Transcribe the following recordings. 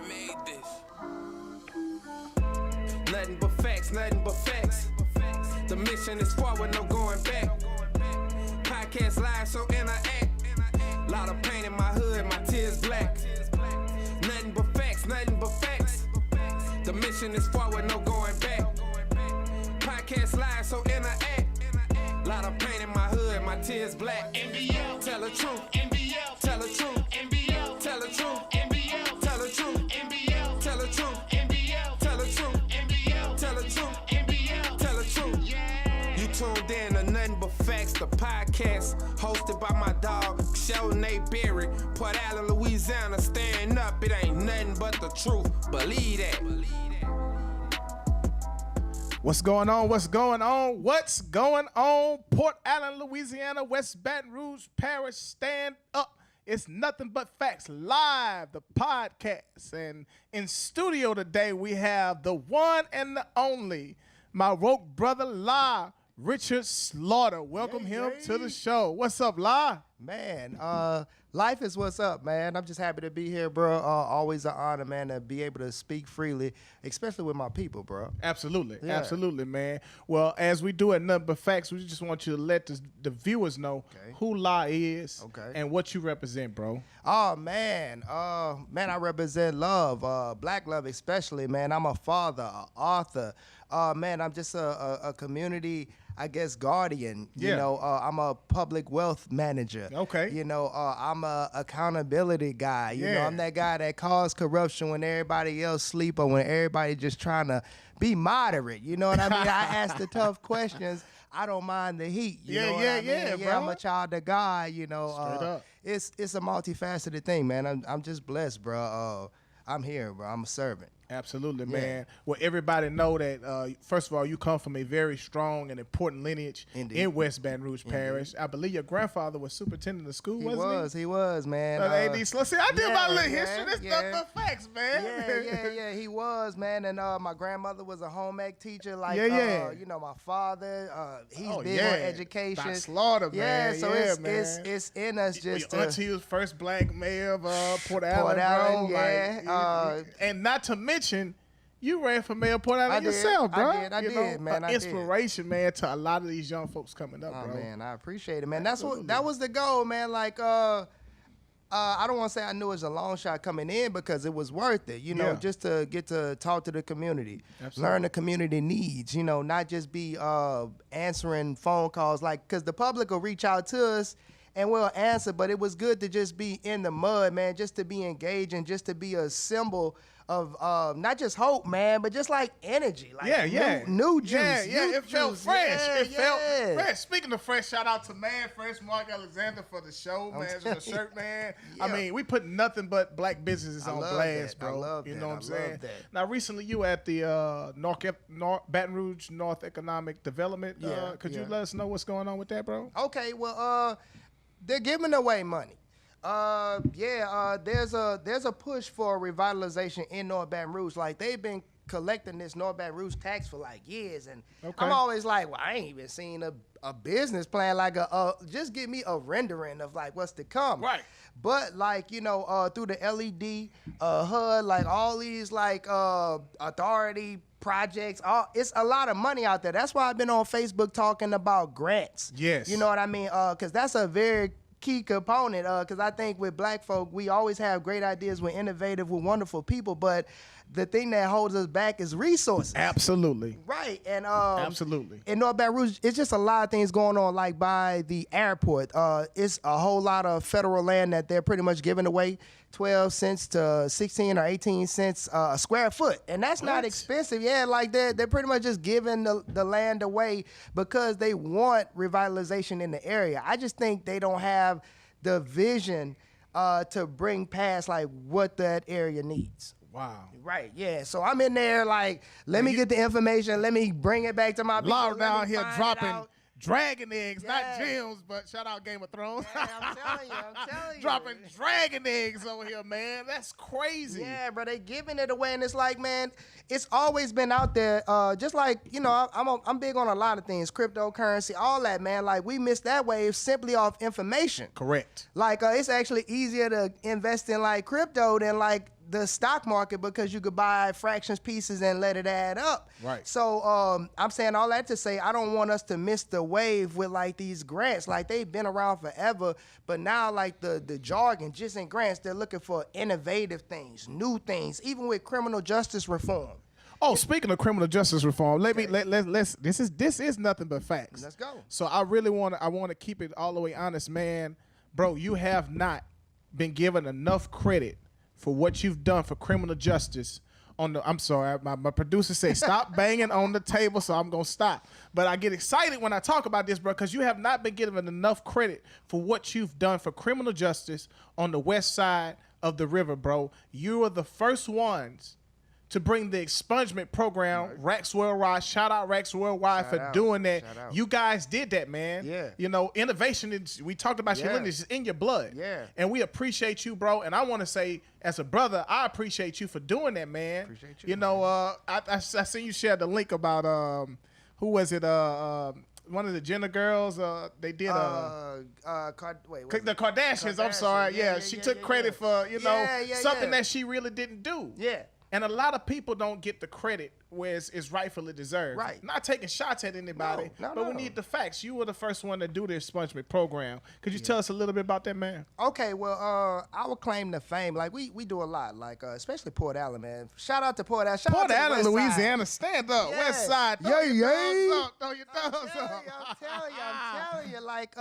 made this. Nothing but facts, nothing but facts. The mission is forward, no going back. Podcast live, so interact. Lot of pain in my hood, my tears black. Nothing but facts, nothing but facts. The mission is forward, no going back. Podcast live, so interact. Lot of pain in my hood, my tears black. NBL, tell the truth. NBL, tell the truth. NBL, tell the truth. NBL, tell the truth. NBL, tell the truth. NBL, tell the truth. NBL, tell the truth. NBL, tell the truth. You tuned in to Nothing But Facts, the podcast hosted by my dog Shelton Berry, Port Allen, Louisiana. Stand up, it ain't nothing but the truth. Believe that. What's going on? What's going on? What's going on? Port Allen, Louisiana, West Baton Rouge Parish, stand up. It's Nothing But Facts Live, the podcast. And in studio today, we have the one and the only, my woke brother, La Richard Slaughter. Welcome him to the show. What's up, La? Man, life is what's up, man. I'm just happy to be here, bro. Always an honor, man, to be able to speak freely, especially with my people, bro. Absolutely. Yeah. Absolutely, man. Well, as we do at Nothing But Facts, we just want you to let the viewers know who La is and what you represent, bro. Oh, man. I represent love, black love especially, man. I'm a father, an author. Man, I'm just a community, I guess, guardian. You know, I'm a public wealth manager. Okay. You know, I'm a accountability guy. You know, I'm that guy that calls corruption when everybody else sleep or when everybody just trying to be moderate. You know what I mean? I ask the tough questions. I don't mind the heat. You know what I mean? bro. I'm a child of God. You know, Straight up. It's a multifaceted thing, man. I'm just blessed, bro. I'm here, bro. I'm a servant. Absolutely, man. Well, everybody know that, first of all, you come from a very strong and important lineage in West Baton Rouge Parish. I believe your grandfather was superintendent of school, wasn't he? He was, man. AD, so see, I did my little history. This stuff the facts, man. Yeah, he was, man. And my grandmother was a home ec teacher. Like, you know, my father, he's big on education. Doc Slaughter, man. Yeah, so it's in us just your auntie was first black mayor of Port Allen, bro. And not to mention, you ran for mayor of Port Allen yourself, bro. I did, man. Inspiration, man, to a lot of these young folks coming up, bro. Man, I appreciate it, man. That was the goal, man. Like, I don't want to say I knew it was a long shot coming in because it was worth it, you know, just to get to talk to the community, learn the community needs, you know, not just be answering phone calls, like, because the public will reach out to us and we'll answer, but it was good to just be in the mud, man, just to be engaging, just to be a symbol of not just hope, man, but just like energy, like new juice. It felt fresh. Felt fresh. Speaking of fresh, shout out to Fresh Mark Alexander for the show, man. The shirt, man. I mean, we put nothing but black businesses on blast, bro. I love you know what I'm saying? That. Now, recently you at the Baton Rouge North Economic Development. Could you let us know what's going on with that, bro? Okay, well, they're giving away money. There's a push for revitalization in North Baton Rouge. Like, they've been collecting this North Baton Rouge tax for like years, and I'm always like, well, I ain't even seen a business plan, like just give me a rendering of like what's to come. Right. But like, you know, through the LED HUD, like all these like authority projects, it's a lot of money out there. That's why I've been on Facebook talking about grants. Yes. You know what I mean? Because that's a very key component, because I think with black folk, we always have great ideas, we're innovative, we're wonderful people, but the thing that holds us back is resources. Absolutely. Right. And absolutely. In North Baton Rouge, it's just a lot of things going on, like by the airport. It's a whole lot of federal land that they're pretty much giving away, 12 cents to 16 or 18 cents a square foot. And that's not expensive. Yeah, like they're pretty much just giving the land away because they want revitalization in the area. I just think they don't have the vision to bring past like what that area needs. Wow. Right, yeah. So I'm in there like, let me get the information. Let me bring it back to my people. Law down here dropping dragon eggs, not gems, but shout out Game of Thrones. Yeah, I'm telling you. Dropping dragon eggs over here, man. That's crazy. Yeah, bro, they giving it away, and it's like, man, it's always been out there. Just like, you know, I'm big on a lot of things, cryptocurrency, all that, man. Like, we missed that wave simply off information. Correct. Like, it's actually easier to invest in like crypto than like the stock market because you could buy fractions pieces and let it add up. Right. So I'm saying all that to say I don't want us to miss the wave with like these grants. Like they've been around forever, but now like the jargon just in grants, they're looking for innovative things, new things, even with criminal justice reform. Oh, speaking of criminal justice reform, let's this is nothing but facts. Let's go. So I really want to keep it all the way honest, man. Bro, you have not been given enough credit for what you've done for criminal justice. I'm sorry, my producer said stop banging on the table, so I'm gonna stop. But I get excited when I talk about this, bro, because you have not been given enough credit for what you've done for criminal justice on the west side of the river, bro. You are the first ones to bring the expungement program, Racks Worldwide. Shout out Racks Worldwide for doing that. You guys did that, man. Yeah. You know, innovation is, we talked about Shelton, is in your blood. Yeah. And we appreciate you, bro. And I want to say, as a brother, I appreciate you for doing that, man. Appreciate you. You know, I seen you share the link about, who was it? One of the Jenner girls, they did the Kardashians. I'm sorry. Yeah, she took credit for, you know, something that she really didn't do. Yeah. And a lot of people don't get the credit where it's rightfully deserved. Right. Not taking shots at anybody, No. we need the facts. You were the first one to do the expungement program. Could you tell us a little bit about that, man? Okay, well, our claim to fame, like we do a lot, like especially Port Allen, man. Shout out to Port Allen. Shout Port out to Allen, the West Louisiana, Side. stand up, Yeah. West Side. Throw your thumbs up, throw your thumbs up. I'm telling you, like,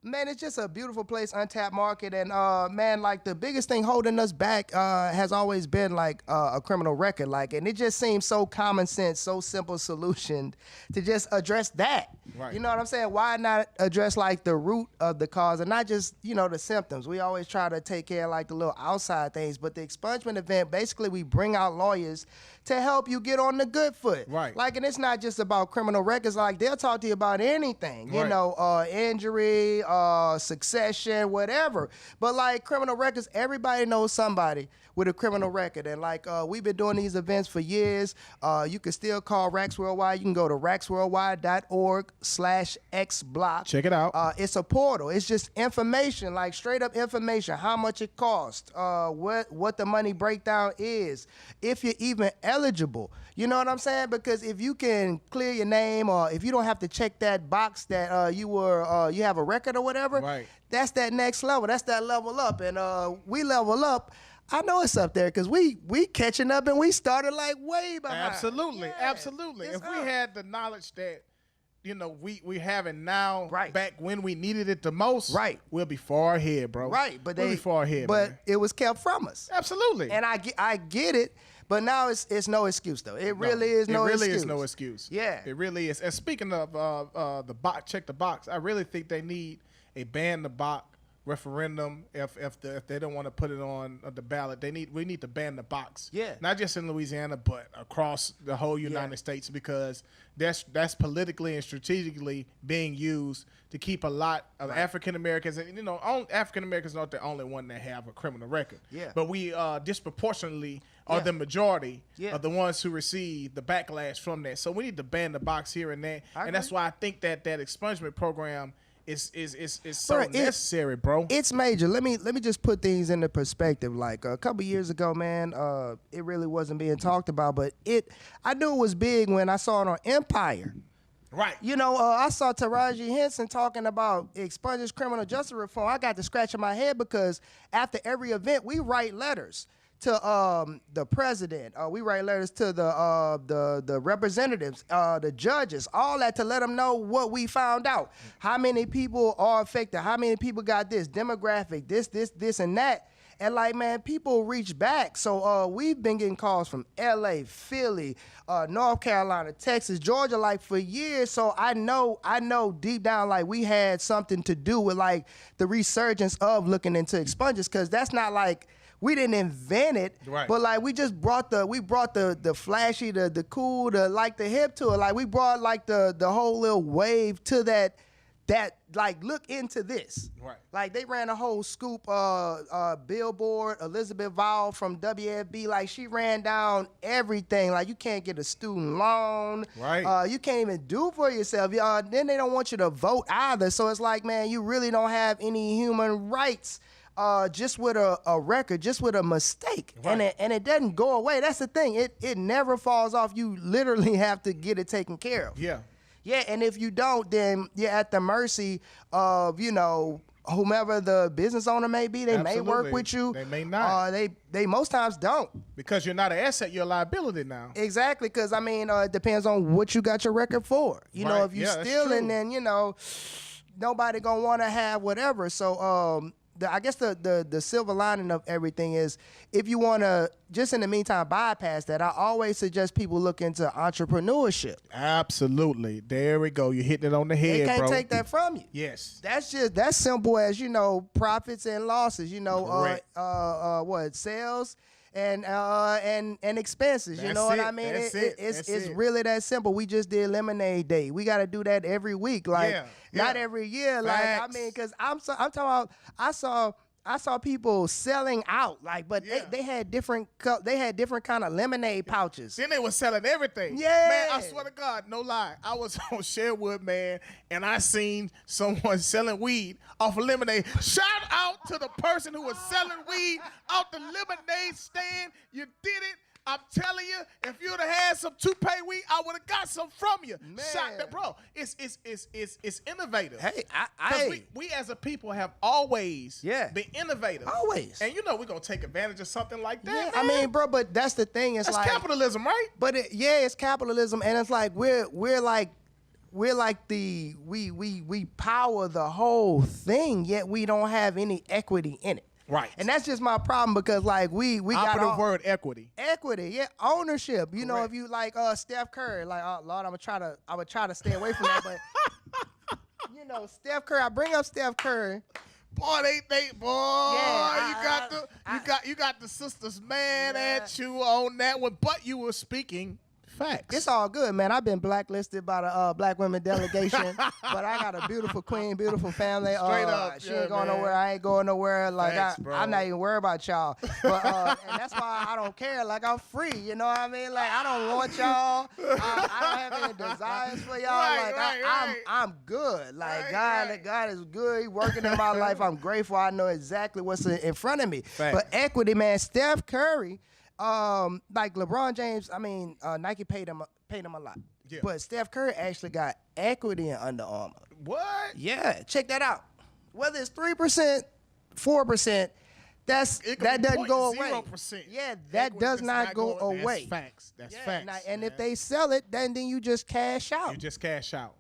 man, it's just a beautiful place, untapped market, and man, like the biggest thing holding us back has always been like a criminal record, like, and it just seems so common sense, so simple solution to just address that. Right. You know what I'm saying? Why not address like the root of the cause and not just, you know, the symptoms? We always try to take care of like the little outside things, but the expungement event, basically we bring out lawyers to help you get on the good foot. Right. Like, and it's not just about criminal records. Like, they'll talk to you about anything, you Right. know, injury, succession, whatever. But like criminal records, everybody knows somebody with a criminal record. And like, we've been doing these events for years. You can still call Racks Worldwide. You can go to racksworldwide.org/xblock. Check it out. It's a portal. It's just information, like straight up information, how much it costs, what the money breakdown is, if you're even eligible. You know what I'm saying? Because if you can clear your name, or if you don't have to check that box that you have a record or whatever, right. That's that next level. That's that level up. And we level up. I know it's up there because we catching up and we started like way behind. Absolutely, Yeah, absolutely. it's If we up. had the knowledge that, you know, we have it now, Right. back when we needed it the most, Right. we'll be far ahead, bro. Right, but we'll be far ahead, man. it was kept from us. Absolutely. And I get it, but now it's no excuse though. It really is no excuse. It really is no excuse. Yeah. It really is. And speaking of the box, check the box. I really think they need a ban the box referendum if they don't want to put it on the ballot. We need to ban the box. Yeah. Not just in Louisiana, but across the whole United States, because that's politically and strategically being used to keep a lot of African Americans, and you know, African Americans aren't the only one that have a criminal record. Yeah. But we disproportionately are the majority Yeah. of the ones who receive the backlash from that. So we need to ban the box here and there. And that's why I think that expungement program is so necessary, bro. It's major. Let me just put things into perspective. Like a couple years ago, man, it really wasn't being talked about, but I knew it was big when I saw it on Empire. Right. You know, I saw Taraji Henson talking about expunges criminal justice reform. I got to scratching my head because after every event, we write letters to the president. We write letters to the representatives, the judges, all that, to let them know what we found out. How many people are affected? How many people got this demographic? This, and that. And like, man, people reach back. So we've been getting calls from LA, Philly, North Carolina, Texas, Georgia, like for years. So I know deep down, like we had something to do with like the resurgence of looking into expunges, because that's not like we didn't invent it, right. But like we just brought the flashy, the cool, the like the hip to it. Like we brought like the whole little wave to that like look into this. Right. Like they ran a whole scoop billboard, Elizabeth Vowell from WFB, like she ran down everything. Like you can't get a student loan. Right. You can't even do for yourself. Then they don't want you to vote either. So it's like, man, you really don't have any human rights just with a record, just with a mistake, Right. and it doesn't go away. That's the thing. It never falls off. You literally have to get it taken care of. Yeah. Yeah, and if you don't, then you're at the mercy of, whomever the business owner may be. They may work Absolutely. with you. They may not. They most times don't. Because you're not an asset, you're a liability now. Exactly, because, it depends on what you got your record for. You know, Right. if you're Yeah, that's stealing, true. then, nobody going to want to have whatever. So, I guess the silver lining of everything is if you want to, just in the meantime, bypass that, I always suggest people look into entrepreneurship. Absolutely. There we go. You're hitting it on the head, They can't bro. take that from you. Yes. That's simple as, profits and losses, Correct. sales and expenses. You That's know what it. I mean? That's it. That's It's it. really that simple. We just did Lemonade Day. We got to do that every week. Like, Yeah. not Yeah. every year. Facts. Because I'm talking about, I saw people selling out, but Yeah. they had different kind of lemonade pouches. Then they were selling everything. Yeah. Man, I swear to God, no lie. I was on Sherwood, man, and I seen someone selling weed off of lemonade. Shout out to the person who was selling weed out the lemonade stand. You did it. I'm telling you, if you'd have had some toupee weed, I would have got some from you. Man. Bro, it's innovative. Hey, We as a people have always Yeah. been innovative. Always. And we're going to take advantage of something like yeah, that, I man. mean, bro, but that's the thing. It's That's like capitalism, right? But it's capitalism, and it's like we power the whole thing, yet we don't have any equity in it. Right. And that's just my problem because we got Operative word, equity. equity, yeah, ownership. You know, Correct. if you like Steph Curry, like Lord, I would try to stay away from that, but Steph Curry. I bring up Steph Curry. Boy, boy, Yeah, you got the sisters mad Yeah. at you on that one, but you were speaking facts. It's all good, man. I've been blacklisted by the Black Women Delegation, but I got a beautiful queen, beautiful family. Straight up, she yeah, ain't going man. nowhere. I ain't going nowhere. Like Facts, bro. I'm not even worried about y'all. But and that's why I don't care. Like I'm free. You know what I mean? Like I don't want y'all. I don't have any desires for y'all. Right. I'm good. Like Right. God is good. He working in my life. I'm grateful. I know exactly what's in front of me. Facts. But equity, man. Steph Curry. Like LeBron James, Nike paid him a lot. Yeah. But Steph Curry actually got equity in Under Armour. What? Yeah, check that out. Whether it's 3%, 4%, that doesn't go away. 0%. Yeah, that Equity does not go away. That's facts. That's Yeah, facts. and if man. they sell it, then you just cash out. You just cash out.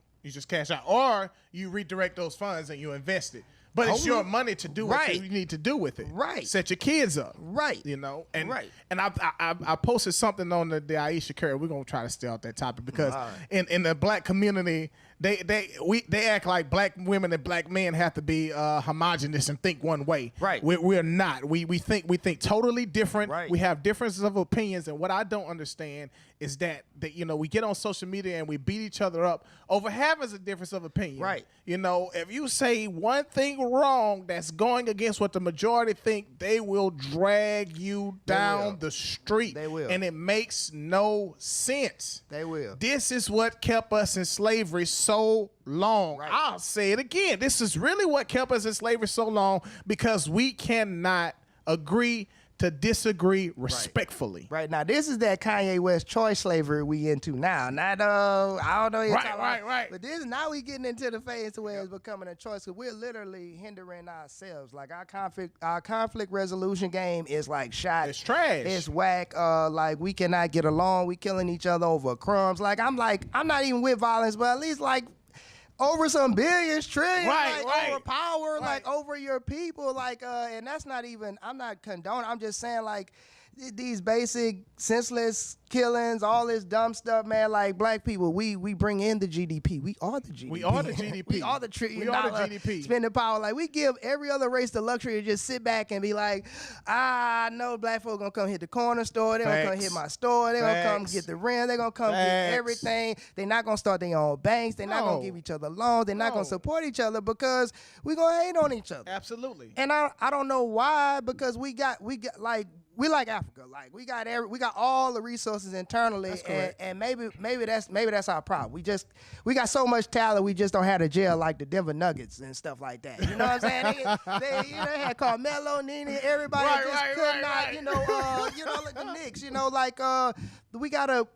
Or you redirect those funds and you invest it. But it's your money to do what Right. you need to do with it. Right. Set your kids up. Right. And Right. And I posted something on the Aisha Curry. We're gonna try to stay off that topic because in the black community, they act like black women and black men have to be homogenous and think one way. Right. We're not. We think totally different. Right. We have differences of opinions, and what I don't understand is that we get on social media and we beat each other up over having a difference of opinion. Right. If you say one thing wrong that's going against what the majority think, they will drag you down the street. They will. And it makes no sense. They will. This is what kept us in slavery so long. Right. I'll say it again. This is really what kept us in slavery so long because we cannot agree to disagree respectfully. Right now, this is that Kanye West choice slavery we into now. Not I don't know. Right. But this now we getting into the phase where it's becoming a choice because we're literally hindering ourselves. Like our conflict resolution game is like shot. It's trash. It's whack. Like we cannot get along. We killing each other over crumbs. I'm not even with violence, but at least over some billions, trillions, over power, over your people, and that's not even, I'm not condoning, I'm just saying, these basic, senseless killings, all this dumb stuff, man, black people, we bring in the GDP. We are the GDP. We are the GDP. We are the trillion We are the dollar GDP. spending power. We give every other race the luxury to just sit back and be like, I know black folks gonna come hit the corner store. They're gonna come hit my store. They're gonna come get the rent. They're gonna come get everything. They're not gonna start their own banks. They're not gonna give each other loans. They're not gonna support each other because we gonna hate on each other. Absolutely. And I don't know why, because we we like Africa. Like we got all the resources internally, and maybe that's our problem. We got so much talent, we just don't have the jail like the Denver Nuggets and stuff like that. You know what I'm saying? They had Carmelo, Nene, everybody could not. Like the Knicks.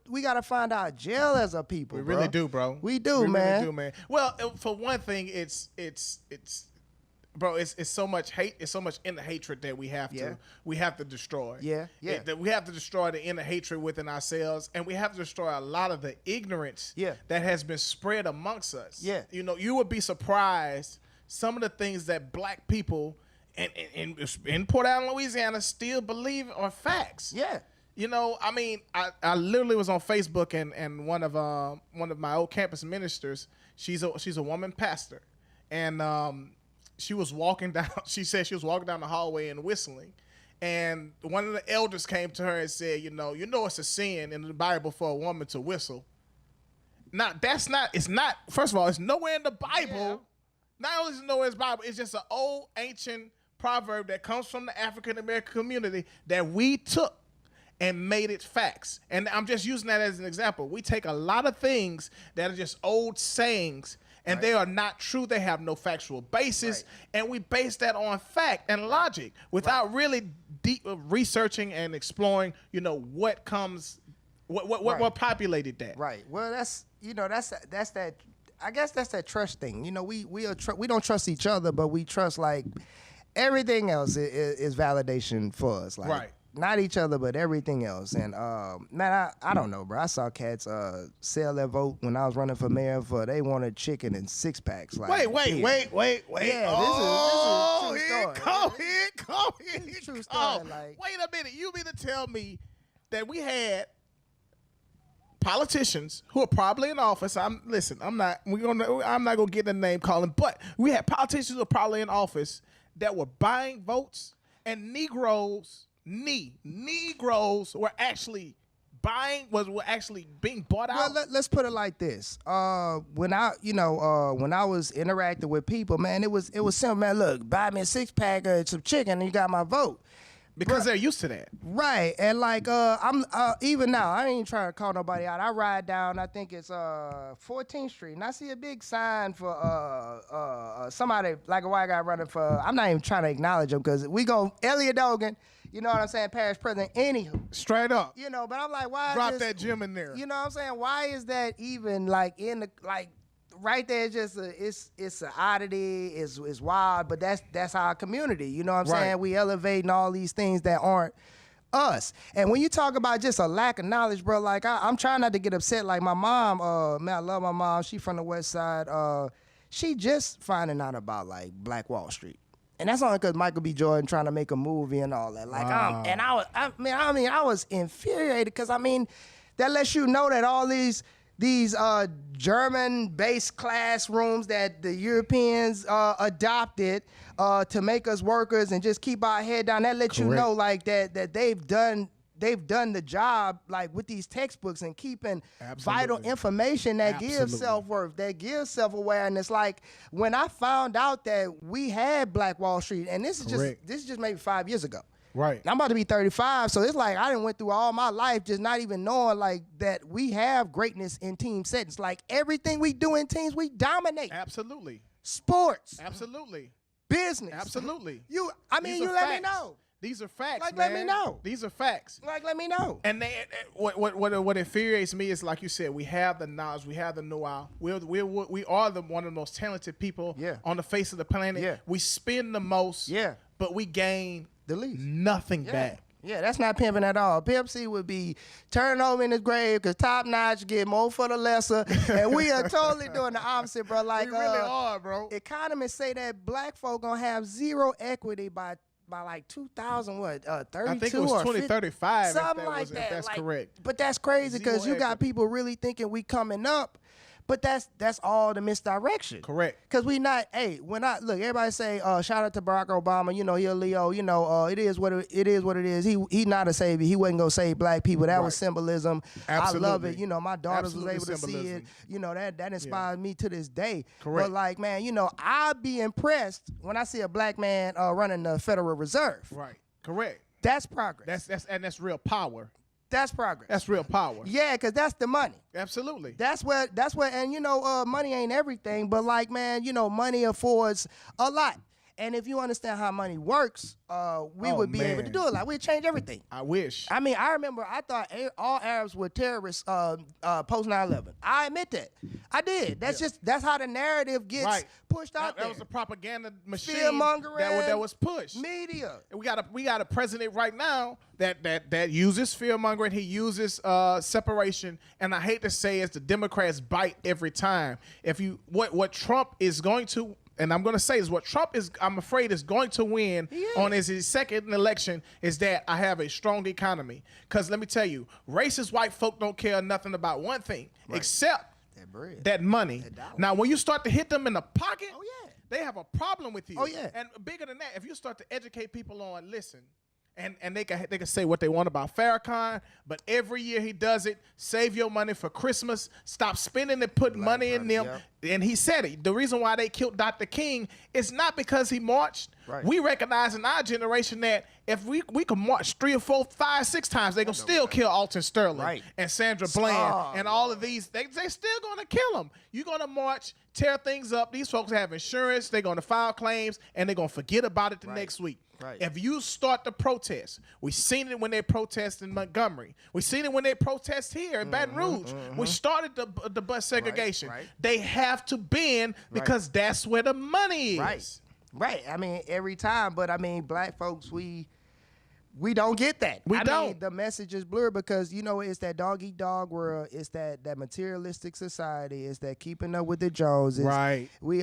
We gotta find our jail as a people. We really do, bro. We do, man. Really do, man. Well, for one thing, it's so much hate. It's so much inner hatred that we have to destroy. That we have to destroy the inner hatred within ourselves, and we have to destroy a lot of the ignorance that has been spread amongst us. You would be surprised some of the things that black people in Port Allen, Louisiana, still believe are facts. I literally was on Facebook, and one of my old campus ministers, she's a woman pastor, and she was walking down. She said she was walking down the hallway and whistling, and one of the elders came to her and said, it's a sin in the Bible for a woman to whistle. Now that's not. It's not. First of all, it's nowhere in the Bible. Yeah. Not only is it nowhere in the Bible, it's just an old ancient proverb that comes from the African American community that we took and made it facts. And I'm just using that as an example. We take a lot of things that are just old sayings, and they are not true. They have no factual basis, and we base that on fact and logic without really deep researching and exploring, what populated that. Right. Well, that's that. I guess that's that trust thing. We don't trust each other, but we trust like everything else is validation for us. Like, not each other, but everything else. And man, I don't know, bro. I saw cats sell their vote when I was running for mayor. They wanted chicken and 6-packs. Like, wait. Yeah, this is a true story. Go here. True story. Wait a minute. You mean to tell me that we had politicians who are probably in office? I'm not gonna get the name calling, but we had politicians who are probably in office that were buying votes, and Negroes were actually being bought out. Well, let's put it like this. When I was interacting with people, man, it was simple, man. Look, buy me a 6-pack of some chicken, and you got my vote. Because they're used to that. Right. And I'm even now, I ain't trying to call nobody out. I ride down, I think it's 14th Street, and I see a big sign for somebody, like a white guy running for, I'm not even trying to acknowledge him, because we go, Elliot Dogan, you know what I'm saying, parish president, anywho. Straight up. But I'm like, why drop is that gym in there. You know what I'm saying? Why is that even in the, right there? It's just it's an oddity. It's wild, but that's our community. You know what I'm saying? We elevating all these things that aren't us. And when you talk about just a lack of knowledge, bro, I'm trying not to get upset. Like my mom, man, I love my mom. She from the West Side. She just finding out about Black Wall Street. And that's only because Michael B. Jordan trying to make a movie and all that. I was infuriated, because that lets you know that all these German-based classrooms that the Europeans adopted to make us workers and just keep our head down, that lets you know that they've done the job with these textbooks and keeping vital information that gives self-worth, that gives self-awareness. When I found out that we had Black Wall Street, and this is just maybe 5 years ago. Right. I'm about to be 35, so it's I done went through all my life just not even knowing that we have greatness in team settings. Everything we do in teams, we dominate. Absolutely. Sports. Absolutely. Business. Absolutely. You let me know. These are facts, man. Let me know. These are facts. Let me know. And what infuriates me is, like you said, we have the knowledge, we have the know-how. We are one of the most talented people on the face of the planet. Yeah. We spend the most, but we gain the least. Nothing back. Yeah, that's not pimping at all. Pimp C would be turning over in his grave, because Top Notch get more for the lesser, and we are totally doing the opposite, bro. We really are, bro. Economists say that black folk gonna have zero equity by 2000 32 I think it was 2035. Something like that. If that's correct. But that's crazy, because you got people really thinking we coming up. But that's all the misdirection. Correct. Because we not, everybody say, shout out to Barack Obama, he a Leo, it is what it is. He not a savior. He wasn't going to save black people. That was symbolism. Absolutely. I love it. My daughters was able to see it. That inspires me to this day. Correct. But I'd be impressed when I see a black man running the Federal Reserve. Right. Correct. That's progress. That's real power. That's progress. That's real power. Yeah, because that's the money. Absolutely. That's what, and money ain't everything, but like, man, money affords a lot. And if you understand how money works, we would be able to do it. Like, we'd change everything. I wish. I mean, I remember I thought all Arabs were terrorists post 9/11. I admit that. I did. That's how the narrative gets pushed out there. That was a propaganda machine Fear-mongering, that was pushed. Media. And we got a president right now that uses fear-mongering. He uses separation. And I hate to say it's the Democrats bite every time. What Trump is going to, and I'm going to say is what Trump is, I'm afraid, is going to win on his second election is that I have a strong economy. Because let me tell you, racist white folk don't care nothing about one thing except that money. Now, when you start to hit them in the pocket, they have a problem with you. And bigger than that, if you start to educate people on, listen, and they can say what they want about Farrakhan, but every year he does it. Save your money for Christmas. Stop spending and put money in them. And he said it. The reason why they killed Dr. King is not because he marched. We recognize in our generation that if we could march 3 or 4, 5, 6 times, they're going to still kill Alton Sterling and Sandra Bland and all of these. They still going to kill them. You're going to march, tear things up. These folks have insurance. They're going to file claims, and they're going to forget about it the next week. If you start to protest, we seen it when they protest in Montgomery. We seen it when they protest here in Baton Rouge. We started the bus segregation. They have to bend because that's where the money is. Right. I mean, every time. But, I mean, black folks, we don't get that. I mean, the message is blurred because, it's that dog-eat-dog world. It's that materialistic society. It's that keeping up with the Joneses. We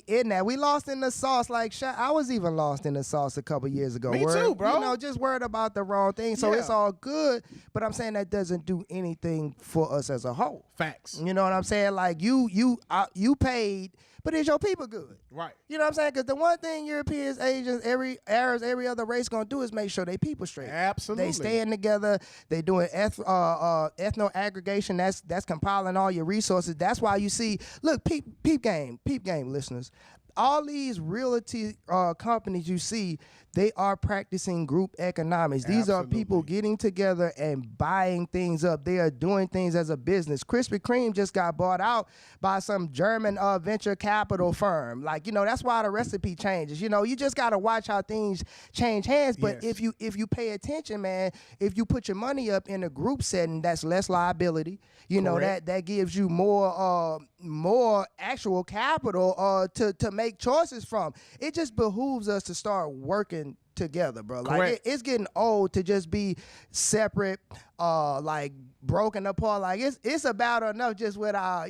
in that. We lost in the sauce. Like, I was even lost in the sauce a couple years ago. Me too, bro. Just worried about the wrong thing. So it's all good. But I'm saying that doesn't do anything for us as a whole. Facts. You know what I'm saying? Like, you paid, but is your people good? Right. You know what I'm saying? Because the one thing Europeans, Asians, Arabs, every other race going to do is make sure they people straight. Absolutely. They staying together. They doing ethno aggregation. That's compiling all your resources. That's why you see, look, peep game, listeners. All these realty companies you see, they are practicing group economics. These are people getting together and buying things up. They are doing things as a business. Krispy Kreme just got bought out by some German venture capital firm. Like, that's why the recipe changes. You just got to watch how things change hands. But if you pay attention, man, if you put your money up in a group setting, that's less liability. That gives you more actual capital to make choices from. It just behooves us to start working together, bro. Like it's getting old to just be separate, like broken apart. Like it's about enough just with our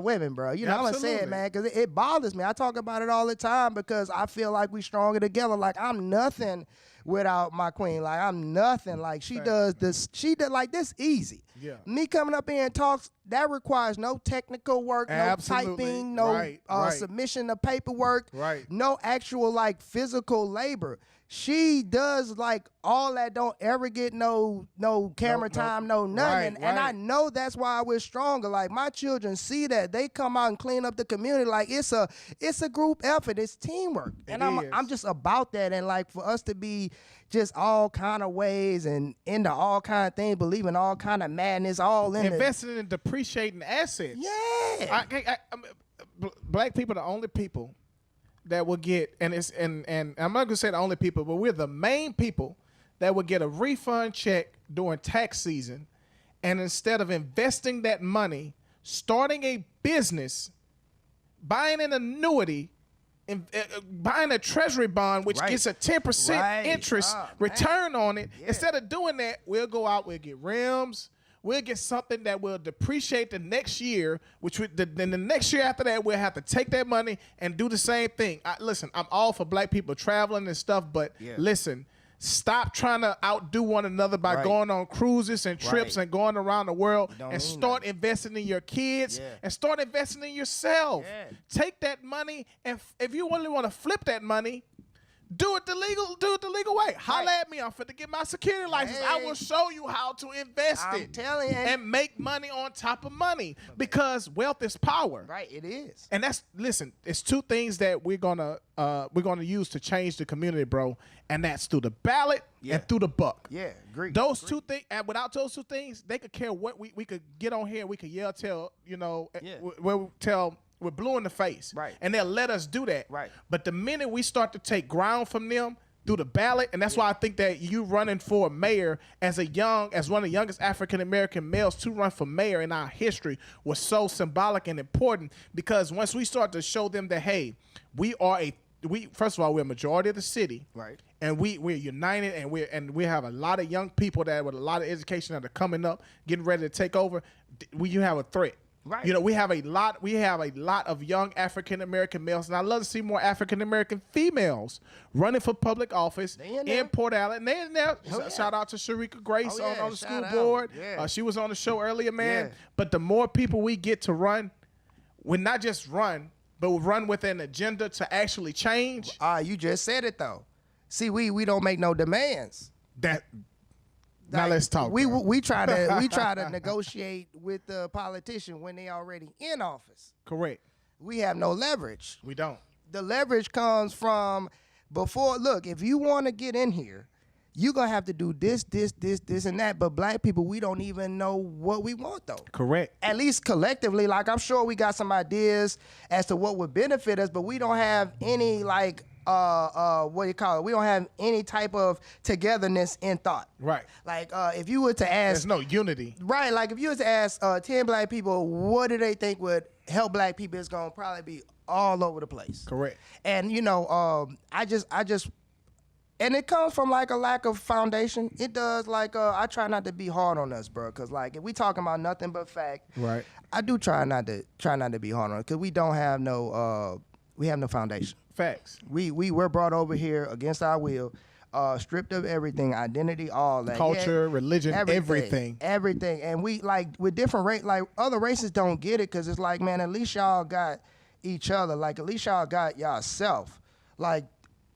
women, bro. I'm gonna say it, man, because it bothers me. I talk about it all the time because I feel like we stronger together. Like I'm nothing without my queen. Like I'm nothing. Like she does this. She did like this easy. Me coming up here and talks, that requires no technical work, no typing, no submission of paperwork, no actual like physical labor. She does like all that, don't ever get no camera time, no nothing. And I know that's why we're stronger. Like my children see that. They come out and clean up the community. Like it's a group effort. It's teamwork. And I'm just about that. And like for us to be just all kind of ways and into all kind of things, believing all kind of madness, all in investing in depreciating assets. Yeah. Black people are the only people that will get, and I'm not gonna say the only people, but we're the main people that will get a refund check during tax season, and instead of investing that money, starting a business, buying an annuity, and buying a treasury bond, which gets a 10% interest return on it. Instead of doing that, we'll go out, we'll get rims. We'll get something that will depreciate the next year, then the next year after that, we'll have to take that money and do the same thing. Listen, I'm all for black people traveling and stuff, but listen, stop trying to outdo one another by going on cruises and trips and going around the world, and start investing in your kids and start investing in yourself. Take that money, and if you really want to flip that money, Do it the legal way. Holla at me. I'm finna get my security license. Hey. I will show you how to invest I'm it. telling you. And make money on top of money because wealth is power. Right, it is. And it's two things that we're gonna use to change the community, bro. And that's through the ballot and through the buck. Yeah, agree. Those two things, and without those two things, they could care what we could get on here, we could yell, tell, we're blue in the face. Right. And they'll let us do that. Right. But the minute we start to take ground from them through the ballot, and that's why I think that you running for mayor as one of the youngest African-American males to run for mayor in our history was so symbolic and important, because once we start to show them that, hey, first of all, we're a majority of the city. Right. And we're united, and we have a lot of young people that with a lot of education that are coming up, getting ready to take over. You have a threat. Right. We have a lot of young African American males, and I love to see more African American females running for public office in Port Allen. And they in there. Shout out to Sharika Grace on the school board. Yeah. She was on the show earlier, man. Yeah. But the more people we get to run, we not just run, but we run with an agenda to actually change. You just said it though. See, we don't make no demands. Now let's talk. We try to negotiate with the politician when they already in office. Correct. We have no leverage. We don't. The leverage comes from before. Look, if you want to get in here, you're gonna have to do this, and that. But black people, we don't even know what we want though. Correct. At least collectively, like I'm sure we got some ideas as to what would benefit us, but we don't have any what do you call it? We don't have any type of togetherness in thought. Right. Like if you were to ask, there's no unity. Right. Like if you were to ask 10 black people, what do they think would help black people? It's gonna probably be all over the place. Correct. And I just, and it comes from like a lack of foundation. It does. I try not to be hard on us, bro, because like if we talking about nothing but fact, right? I do try not to be hard on us because we don't have no foundation. Facts. We were brought over here against our will, stripped of everything, identity, all that. Culture, religion, everything. And we with different other races don't get it because it's like, man, at least y'all got each other. Like at least y'all got yourself. Like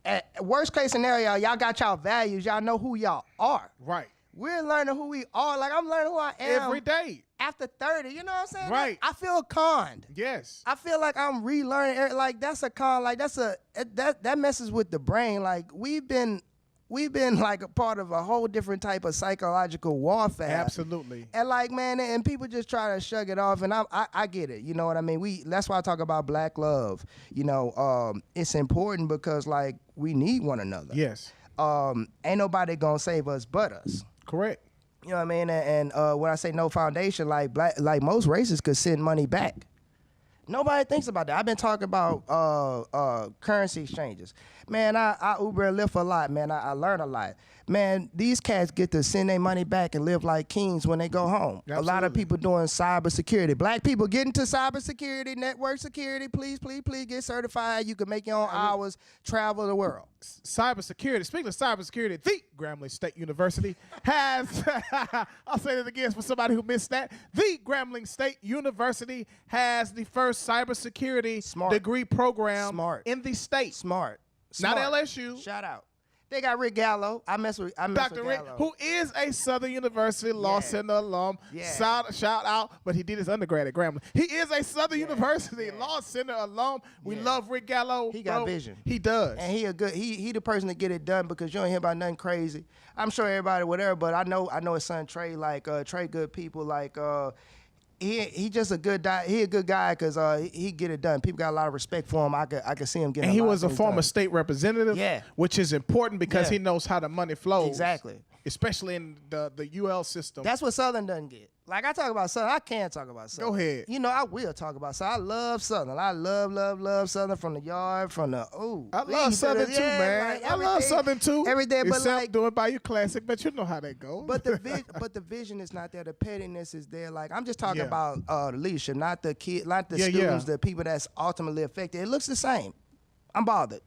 at worst case scenario, y'all got y'all values. Y'all know who y'all are. Right. We're learning who we are. Like I'm learning who I am every day. After 30, you know what I'm saying? Right. I feel conned. Yes. I feel like I'm relearning. Like that's a con. Like that messes with the brain. Like we've been like a part of a whole different type of psychological warfare. Absolutely. And like, man, and people just try to shrug it off. And I get it. You know what I mean? That's why I talk about black love. It's important because like we need one another. Yes. Ain't nobody gonna save us but us. Correct. You know what I mean? And when I say no foundation, like most races could send money back. Nobody thinks about that. I've been talking about currency exchanges. Man, I Uber and Lyft a lot, man. I learn a lot. Man, these cats get to send their money back and live like kings when they go home. Absolutely. A lot of people doing cybersecurity. Black people get into cybersecurity, network security. Please get certified. You can make your own hours, travel the world. Cybersecurity. Speaking of cybersecurity, the Grambling State University has, I'll say that again for somebody who missed that. The Grambling State University has the first cybersecurity degree program in the state. Smart. Not LSU. Shout out. They got Rick Gallo. I mess with Dr. Rick, Gallo. who is a Southern University Law Center alum. Yeah. Shout out, but he did his undergrad at Grambling. He is a Southern University Law Center alum. We love Rick Gallo. He got vision. He does. And he the person to get it done because you don't hear about nothing crazy. I'm sure everybody whatever, but I know his son Trey, Trey good people, he just a good guy. He a good guy because he get it done. People got a lot of respect for him. I could see him getting. And he was a former state representative. Yeah, which is important because he knows how the money flows. Exactly. Especially in the UL system. That's what Southern doesn't get. Like I talk about Southern, I can talk about Southern. Go ahead. I will talk about Southern. I love Southern. I love I from the yard, from the I love Southern too, man. I love Southern too. Every day, but like doing Bayou Classic, but you know how that goes. But the vision is not there. The pettiness is there. Like I'm just talking about the leadership, not the students, the people that's ultimately affected. It looks the same. I'm bothered.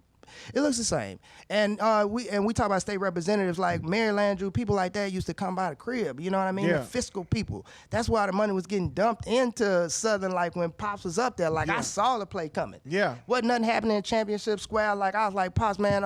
It looks the same. And we talk about state representatives like Mary Landrieu, people like that used to come by the crib. You know what I mean? Yeah. The fiscal people. That's why the money was getting dumped into Southern. Like when Pops was up there, like I saw the play coming. Yeah. Wasn't nothing happening in Championship Square. Like I was like, Pops, man,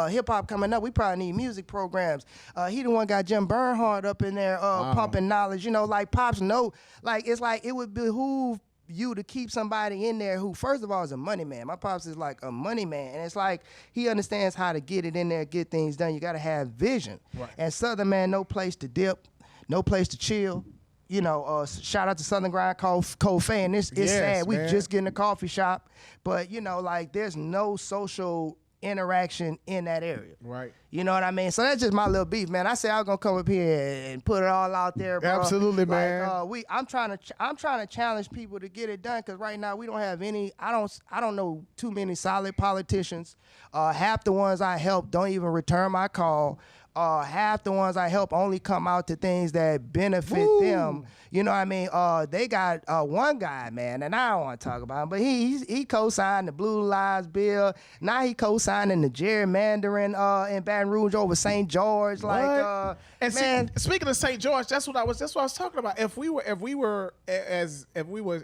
hip hop coming up. We probably need music programs. He the one got Jim Bernhardt up in there pumping knowledge. You know, like Pops know. Like it's like it would behoove you to keep somebody in there who, first of all, is a money man. My pops is like a money man, and it's like he understands how to get it in there, get things done. You got to have vision. Right. And Southern, man, no place to dip, no place to chill. You know, shout out to Southern Grind Cafe, and it's sad. We just getting a coffee shop, but you know, like there's no social interaction in that area. Right. You know what I mean? So that's just my little beef, man. I said I was gonna come up here and put it all out there, bro. Absolutely, like, man. I'm trying to challenge people to get it done, because right now we don't have any. I don't know too many solid politicians. Half the ones I help don't even return my call. Half the ones I help only come out to things that benefit them. You know what I mean? They got one guy, man, and I don't want to talk about him, but he co-signed the Blue Lives bill. Now he co-signing the gerrymandering in Baton Rouge over St. George. Like, and man. Speaking of St. George, that's what I was talking about. If we were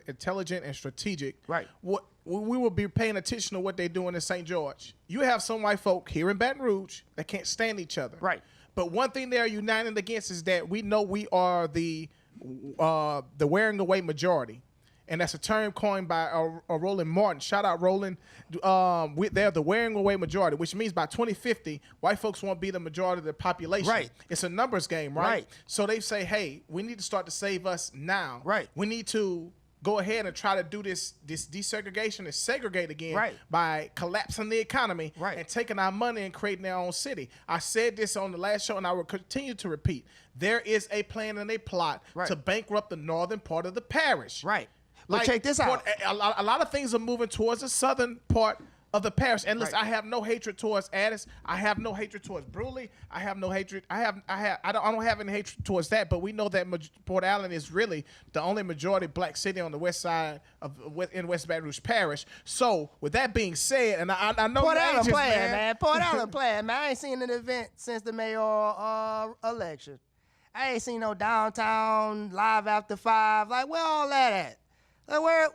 intelligent and strategic, right? We would be paying attention to what they're doing in St. George. You have some white folk here in Baton Rouge that can't stand each other. Right. But one thing they're united against is that we know we are the wearing away majority. And that's a term coined by Roland Martin. Shout out Roland. They're the wearing away majority, which means by 2050, white folks won't be the majority of the population. Right. It's a numbers game, right? Right. So they say, hey, we need to start to save us now. Right. We need to go ahead and try to do this desegregation and segregate again, right, by collapsing the economy, right, and taking our money and creating their own city. I said this on the last show, and I will continue to repeat. There is a plan and a plot, right, to bankrupt the northern part of the parish. Right. But check this out. A lot of things are moving towards the southern part of the parish. And listen, right, I have no hatred towards Addis. I have no hatred towards Bruley. I have no hatred. I don't have any hatred towards that. But we know that Port Allen is really the only majority black city on the west side in West Baton Rouge Parish. So with that being said, and I know Port Allen playing, man. Port Allen playing, man. I ain't seen an event since the mayoral election. I ain't seen no downtown live after 5. Like, where all that at? Like, where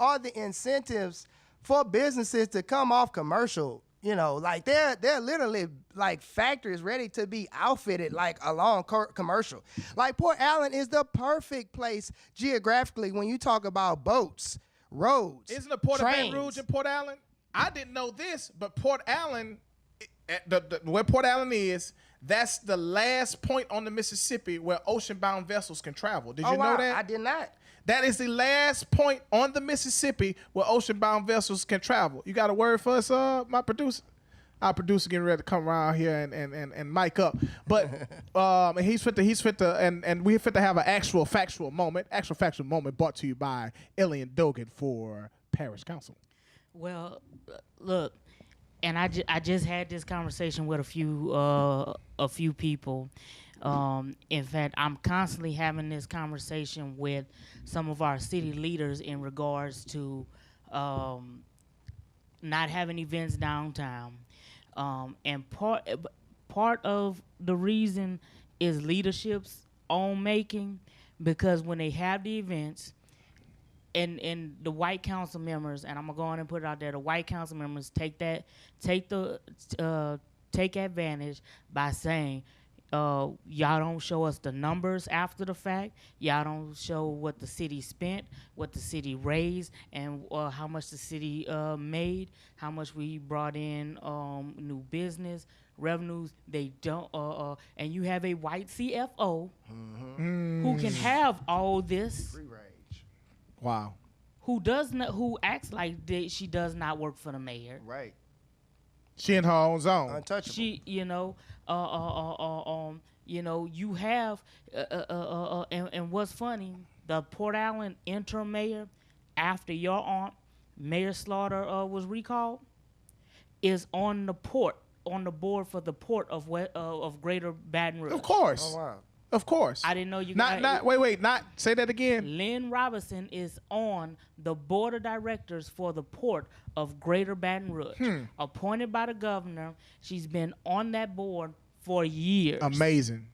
are the incentives for businesses to come off commercial? You know, like they're literally like factories ready to be outfitted like along commercial. Like Port Allen is the perfect place geographically when you talk about boats, roads. Isn't the Port trains. of Baton Rouge in Port Allen? I didn't know this, but Port Allen, where Port Allen is, that's the last point on the Mississippi where ocean-bound vessels can travel. Did you know that? I did not. That is the last point on the Mississippi where ocean-bound vessels can travel. You got a word for us, my producer? Our producer getting ready to come around here and mic up. But and he's fit to and we fit to have an actual factual moment brought to you by Elian Dogan for Parish Council. Well, look. And I just had this conversation with a few people. In fact, I'm constantly having this conversation with some of our city leaders in regards to not having events downtown. And part of the reason is leadership's own making, because when they have the events, and the white council members, and I'm gonna go on and put it out there, the white council members take advantage by saying, y'all don't show us the numbers after the fact. Y'all don't show what the city spent, what the city raised, and how much the city made, how much we brought in new business revenues. They don't, and you have a white CFO who can have all this. Free range. Wow. Who acts like she does not work for the mayor. Right. She in her own zone. Untouchable. She, you have, and what's funny, the Port Allen interim mayor, after your aunt, Mayor Slaughter, was recalled, is on the board for the port of Greater Baton Rouge. Of course. Oh, wow. Of course. I didn't know you not wait, not say that again. Lynn Robinson is on the board of directors for the Port of Greater Baton Rouge. Appointed by the governor. She's been on that board for years. Amazing.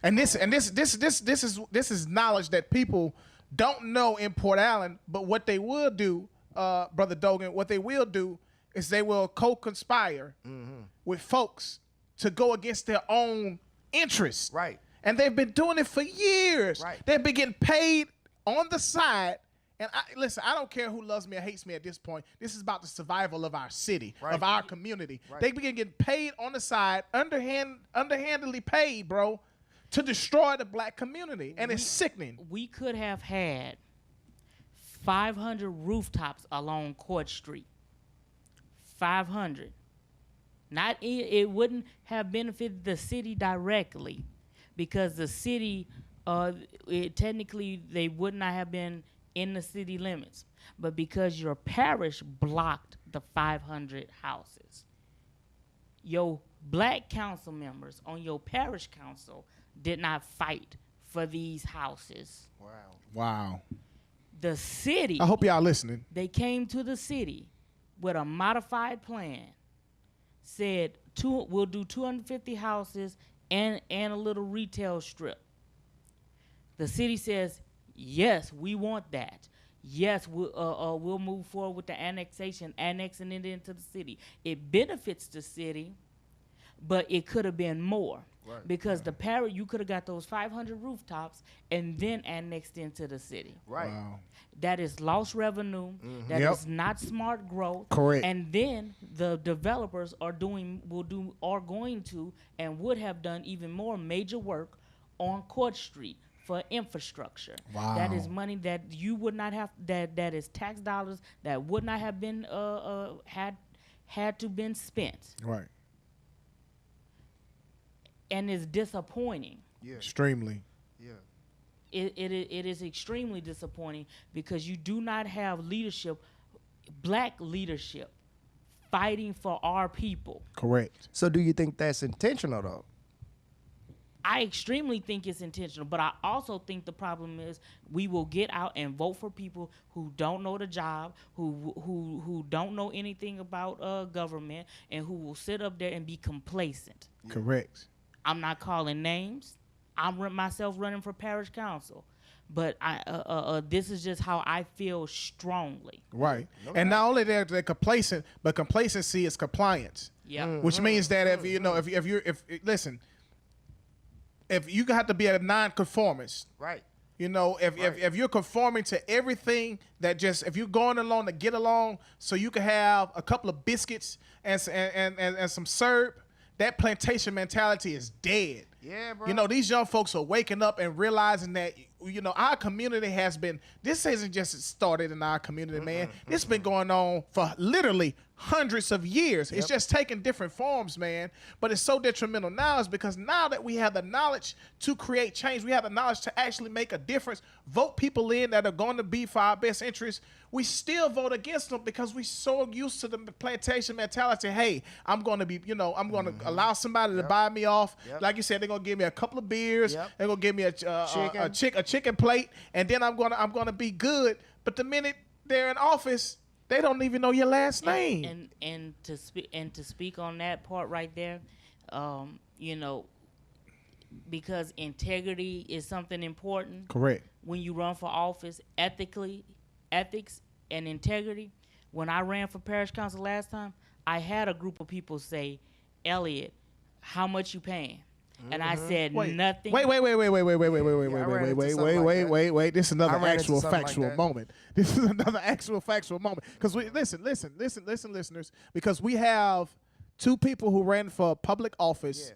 and this is knowledge that people don't know in Port Allen, but what they will do, Brother Dogan, what they will do is they will co-conspire with folks to go against their own interests. Right. And they've been doing it for years. Right. They've been getting paid on the side. And listen, I don't care who loves me or hates me at this point. This is about the survival of our city, of our community. Right. They begin getting paid on the side, underhandedly paid, bro, to destroy the black community. And it's sickening. We could have had 500 rooftops along Court Street. 500. It wouldn't have benefited the city directly because the city, technically, they would not have been in the city limits. But because your parish blocked the 500 houses, your black council members on your parish council did not fight for these houses. Wow. The city. I hope y'all listening. They came to the city with a modified plan. Said we'll do 250 houses and a little retail strip. The city says, yes, we want that. Yes, we'll move forward with the annexing it into the city. It benefits the city, but it could have been more. Right. Because the parish, you could have got those 500 rooftops and then annexed into the city. Right. Wow. That is lost revenue. That is not smart growth. Correct. And then the developers are going to and would have done even more major work on Court Street for infrastructure. Wow. That is money that you would not have. That is tax dollars that would not have been had to been spent. Right. And it's disappointing. Yeah. Extremely. Yeah. It is extremely disappointing because you do not have leadership, black leadership, fighting for our people. Correct. So do you think that's intentional, though? I extremely think it's intentional, but I also think the problem is we will get out and vote for people who don't know the job, who don't know anything about government, and who will sit up there and be complacent. Correct. I'm not calling names. I'm myself running for parish council, but this is just how I feel strongly. Right. Okay. And not only they're complacent, but complacency is compliance. Yeah. Which means that if you have to be a non-conformist. Right. You know, if you're conforming to everything that if you're going along to get along, so you can have a couple of biscuits and some syrup, that plantation mentality is dead. Yeah, bro. You know, these young folks are waking up and realizing that, you know, our community this hasn't just started in our community, man. This has been going on for literally hundreds of years. Yep. It's just taking different forms, man. But it's so detrimental now is because now that we have the knowledge to create change, we have the knowledge to actually make a difference, vote people in that are going to be for our best interest, we still vote against them because we're so used to the plantation mentality. Hey, I'm going to be, you know, I'm going to allow somebody to buy me off. Yep. Like you said, they're going to give me a couple of beers. Yep. They're going to give me a chicken plate, and then I'm going to be good. But the minute they're in office, they don't even know your last name. And to speak on that part right there, you know, because integrity is something important. Correct. When you run for office, ethics and integrity. When I ran for parish council last time, I had a group of people say, "Elliot, how much you paying?" And I said nothing. Wait. This is another actual factual moment. This is another actual factual moment. Because listen, listeners. Because we have two people who ran for public office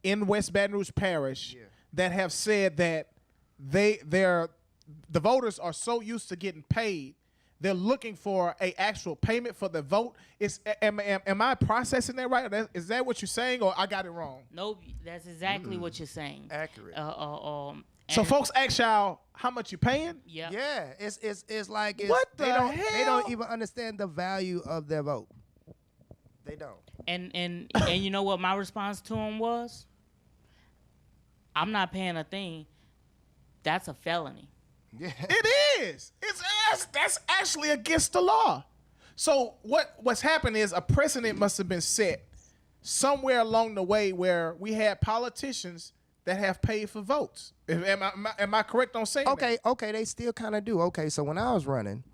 in West Baton Rouge Parish that have said that the voters are so used to getting paid. They're looking for a actual payment for the vote. Am I processing that right? Is that what you're saying, or I got it wrong? No, that's exactly what you're saying. Accurate. So folks ask y'all how much you paying? Yeah. Yeah. It's like what the hell? They don't even understand the value of their vote. They don't. And you know what my response to him was? I'm not paying a thing, that's a felony. Yeah. It is. That's actually against the law. So what's happened is a precedent must have been set somewhere along the way where we had politicians that have paid for votes. Am I correct on saying that? Okay, they still kind of do. Okay, so when I was running,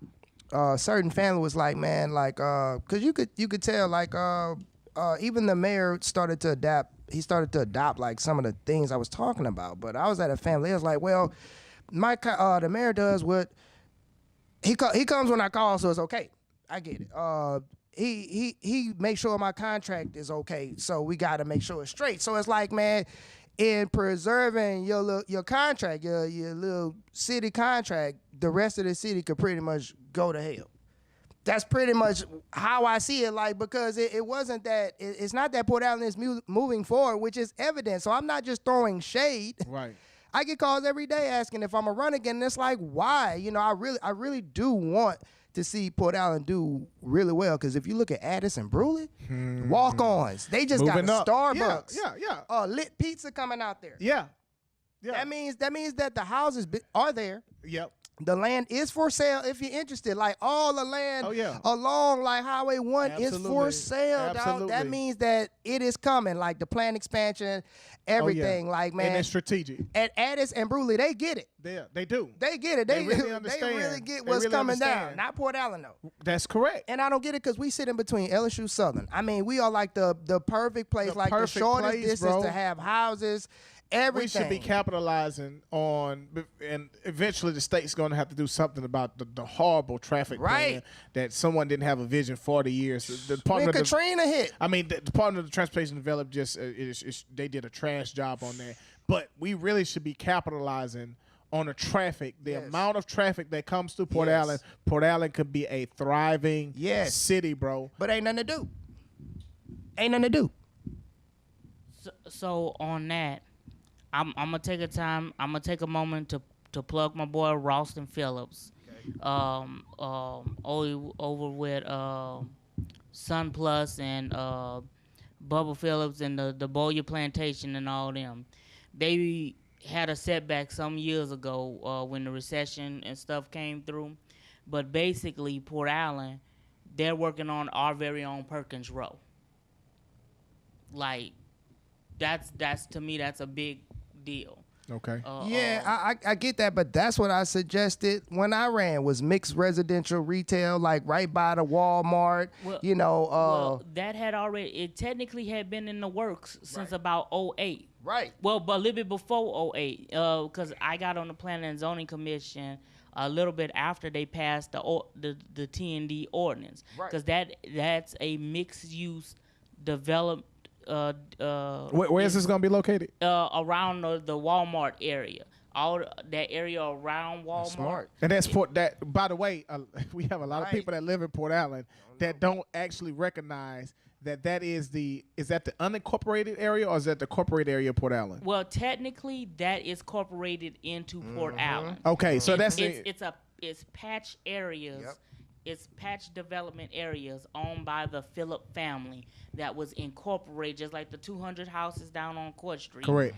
certain family was like, man, like, cause you could tell, like, even the mayor started to adapt. He started to adopt like some of the things I was talking about. But I was at a family. It was like, well, the mayor does what he comes when I call, so it's okay. I get it. He makes sure my contract is okay, so we got to make sure it's straight. So it's like, man, in preserving your contract, your little city contract, the rest of the city could pretty much go to hell. That's pretty much how I see it, like, because it wasn't that, it's not that Port Allen is moving forward, which is evident. So I'm not just throwing shade. Right. I get calls every day asking if I'm a run again, and it's like, why? You know, I really do want to see Port Allen do really well, because if you look at Addis and Bruley, walk-ons, they just Moving got a up. Starbucks. Yeah. Lit pizza coming out there. Yeah. That means that the houses are there. Yep. The land is for sale if you're interested. Like all the land along like Highway 1 is for sale, dog. That means that it is coming. Like the plant expansion, everything. Like, man. And it's strategic. At Addis and Bruley, they get it. Yeah, they do. They get it. They really understand. They really get what's coming down. Not Port Allen, though. That's correct. And I don't get it because we sit in between LSU Southern. I mean, we are like the perfect place, like the shortest distance to have houses. Everything. We should be capitalizing on, and eventually the state's going to have to do something about the horrible traffic plan that someone didn't have a vision 40 years. The Department when Katrina hit. I mean, the Department of Transportation Developed they did a trash job on that. But we really should be capitalizing on the traffic, the amount of traffic that comes through Port Allen. Port Allen could be a thriving city, bro. But ain't nothing to do. So on that, I'm gonna take a moment to plug my boy Ralston Phillips, over with Sun Plus and Bubba Phillips and the Boyer Plantation and all them. They had a setback some years ago when the recession and stuff came through, but basically Port Allen, they're working on our very own Perkins Row. Like, that's to me, that's a big deal. Okay. I get that, but that's what I suggested when I ran, was mixed residential retail, like right by the Walmart. Well, that had already, it technically had been in the works since about 2008. Right. Well, but a little bit before 2008, because I got on the Planning and Zoning Commission a little bit after they passed the T&D ordinance. Right. Because that's a mixed use development. Where is this going to be located? Around the Walmart area. All that area around Walmart. Smart. And that's by the way, we have a lot of people that live in Port Allen that don't actually recognize that is that the unincorporated area, or is that the corporate area of Port Allen? Well, technically that is incorporated into Port Allen. Okay, so it's patch areas. Yep. It's patch development areas owned by the Phillip family that was incorporated, just like the 200 houses down on Court Street. Correct.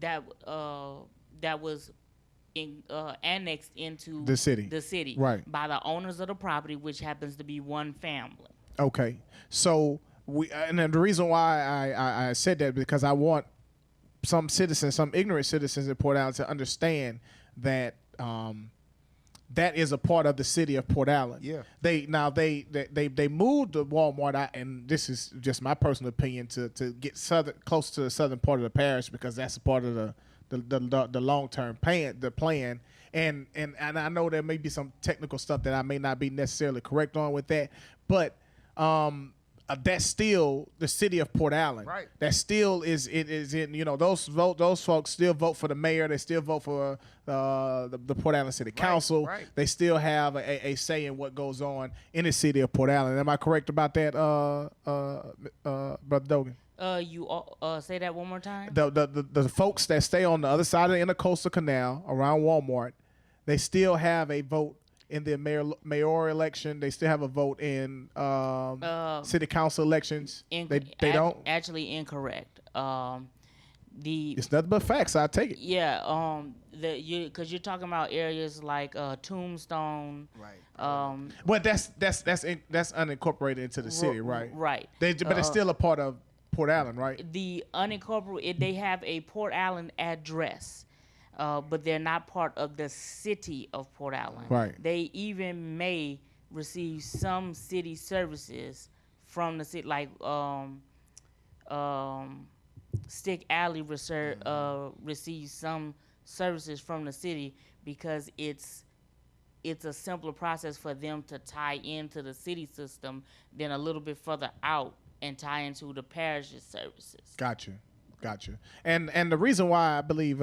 That was annexed into the city. Right. By the owners of the property, which happens to be one family. Okay, so and then the reason why I said that, because I want some ignorant citizens in Port Allen to understand that that is a part of the city of Port Allen. Yeah. They moved the Walmart out, and this is just my personal opinion, to get close to the southern part of the parish, because that's a part of the long-term plan. And I know there may be some technical stuff that I may not be necessarily correct on with that, but that's still the city of Port Allen. Right. That still is in, those folks still vote for the mayor. They still vote for the Port Allen City Council. Right. They still have a say in what goes on in the city of Port Allen. Am I correct about that, Brother Dogan? You say that one more time. The folks that stay on the other side of the Intercoastal Canal around Walmart, they still have a vote in the mayoral election. They still have a vote in city council elections. They don't. Actually incorrect. It's nothing but facts. I take it. Yeah. Because you're talking about areas like Tombstone. Right. But that's unincorporated into the city, right? Right. But it's still a part of Port Allen, right? The unincorporated, they have a Port Allen address, but they're not part of the city of Port Allen. Right. They even may receive some city services from the city, like Stick Alley receives some services from the city because it's a simpler process for them to tie into the city system than a little bit further out and tie into the parish's services. Gotcha. And the reason why I believe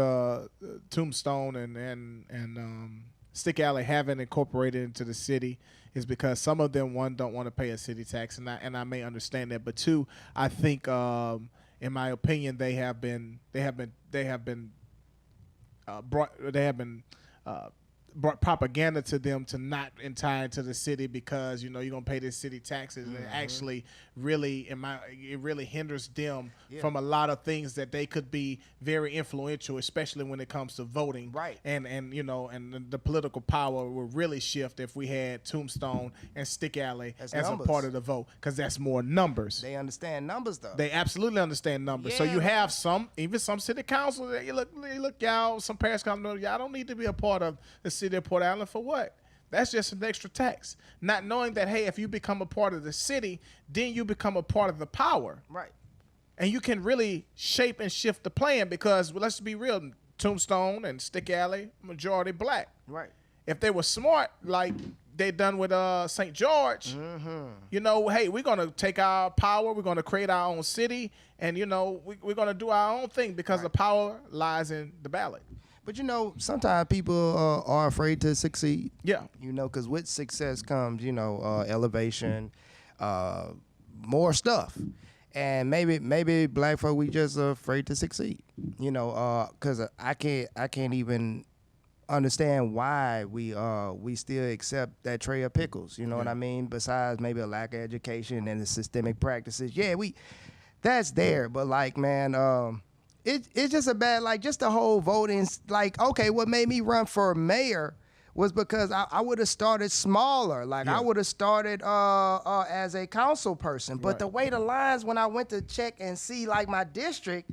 Tombstone and Stick Alley haven't incorporated into the city is because some of them, one, don't want to pay a city tax, and I may understand that, but two, I think in my opinion they have been brought propaganda to them to not tie into the city because you're gonna pay this city taxes, and it actually really it really hinders them from a lot of things that they could be very influential, especially when it comes to voting. Right. And the political power will really shift if we had Tombstone and Stick Alley as a part of the vote, because that's more numbers. They understand numbers though. They absolutely understand numbers. So you have some city council that you look y'all, some parish council, y'all don't need to be a part of the city of Port Allen for what? That's just an extra tax. Not knowing that, hey, if you become a part of the city, then you become a part of the power. Right. And you can really shape and shift the plan because, well, let's be real, Tombstone and Stick Alley, majority black. Right. If they were smart, like they done with St. George, hey, we're going to take our power, we're going to create our own city, and, we're going to do our own thing because the power lies in the ballot. But sometimes people are afraid to succeed. Yeah. Because with success comes, elevation, more stuff. And maybe black folk, we just afraid to succeed. Because I can't even understand why we still accept that tray of pickles. You know what I mean? Besides maybe a lack of education and the systemic practices. Yeah, that's there. But it's just a bad, just the whole voting, okay, what made me run for mayor was because I would have started smaller. I would have started as a council person. But the way the lines, when I went to check and see, my district,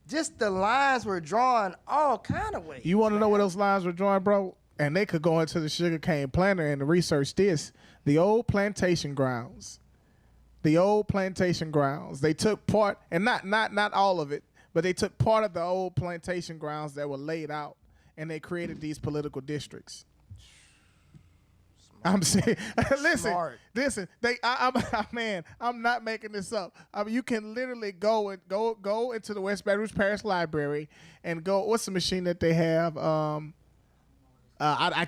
just the lines were drawn all kind of ways. You want to know where those lines were drawn, bro? And they could go into the sugarcane planter and research this. The old plantation grounds. They took part, and not all of it, but they took part of the old plantation grounds that were laid out, and they created these political districts. I'm saying, listen. I'm not making this up. You can literally go into the West Baton Rouge Parish Library and go. What's the machine that they have? I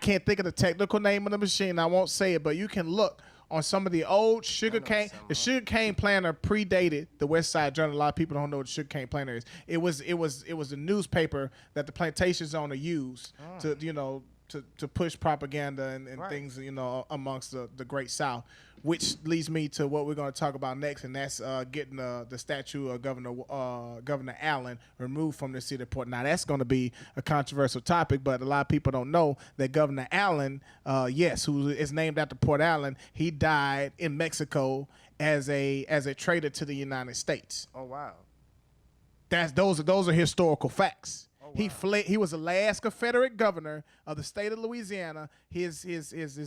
can't think of the technical name of the machine. I won't say it, but you can look on some of the old sugarcane. The sugarcane planter predated the West Side Journal. A lot of people don't know what the sugarcane planter is. It was a newspaper that the plantations owner used to push propaganda and things amongst the Great South, which leads me to what we're going to talk about next, and that's getting the statue of Governor Allen removed from the city of Port. Now that's going to be a controversial topic, but a lot of people don't know that Governor Allen, who is named after Port Allen, he died in Mexico as a traitor to the United States. Oh wow! Those are historical facts. He fled. He was the last Confederate governor of the state of Louisiana. His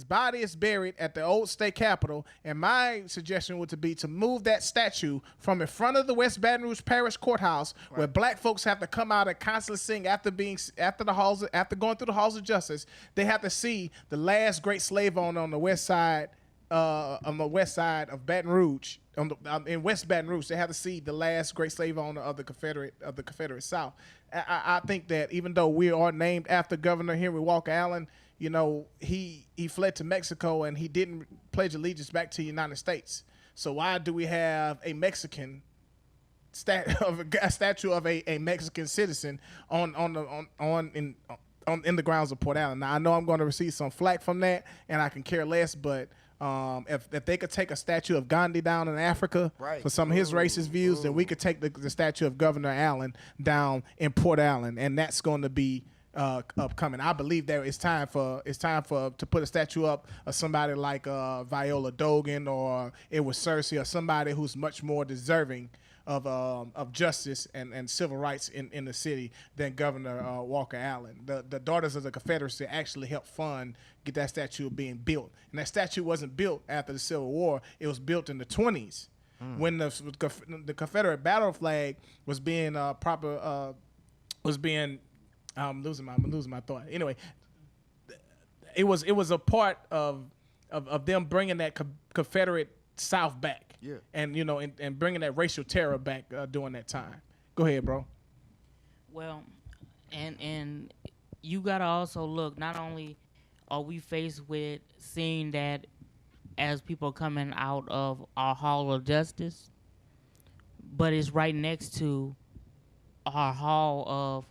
body is buried at the old state capitol. And my suggestion would be to move that statue from in front of the West Baton Rouge Parish Courthouse, where black folks have to come out and constantly sing after going through the halls of justice. They have to see the last great slave owner on the west side of Baton Rouge. In West Baton Rouge, they have to see the last great slave owner of the Confederate South. I think that even though we are named after Governor Henry Walker Allen, he fled to Mexico and he didn't pledge allegiance back to the United States. So why do we have a Mexican statue of a Mexican citizen on in the grounds of Port Allen. Now I know I'm going to receive some flack from that, and I can care less. But if they could take a statue of Gandhi down in Africa for some of his racist views, then we could take the statue of Governor Allen down in Port Allen, and that's going to be upcoming. I believe that it's time to put a statue up of somebody like Viola Dogan, or it was Cersei, or somebody who's much more deserving of justice and civil rights in the city than Governor Walker Allen. The Daughters of the Confederacy actually helped fund get that statue being built, and that statue wasn't built after the Civil War. It was built in the 20s when the Confederate battle flag was being I'm losing my thought. Anyway, it was a part of them bringing that Confederate South back. Yeah. And and bringing that racial terror back during that time. Go ahead, bro. Well, and you gotta also look. Not only are we faced with seeing that as people coming out of our Hall of Justice, but it's right next to our Hall of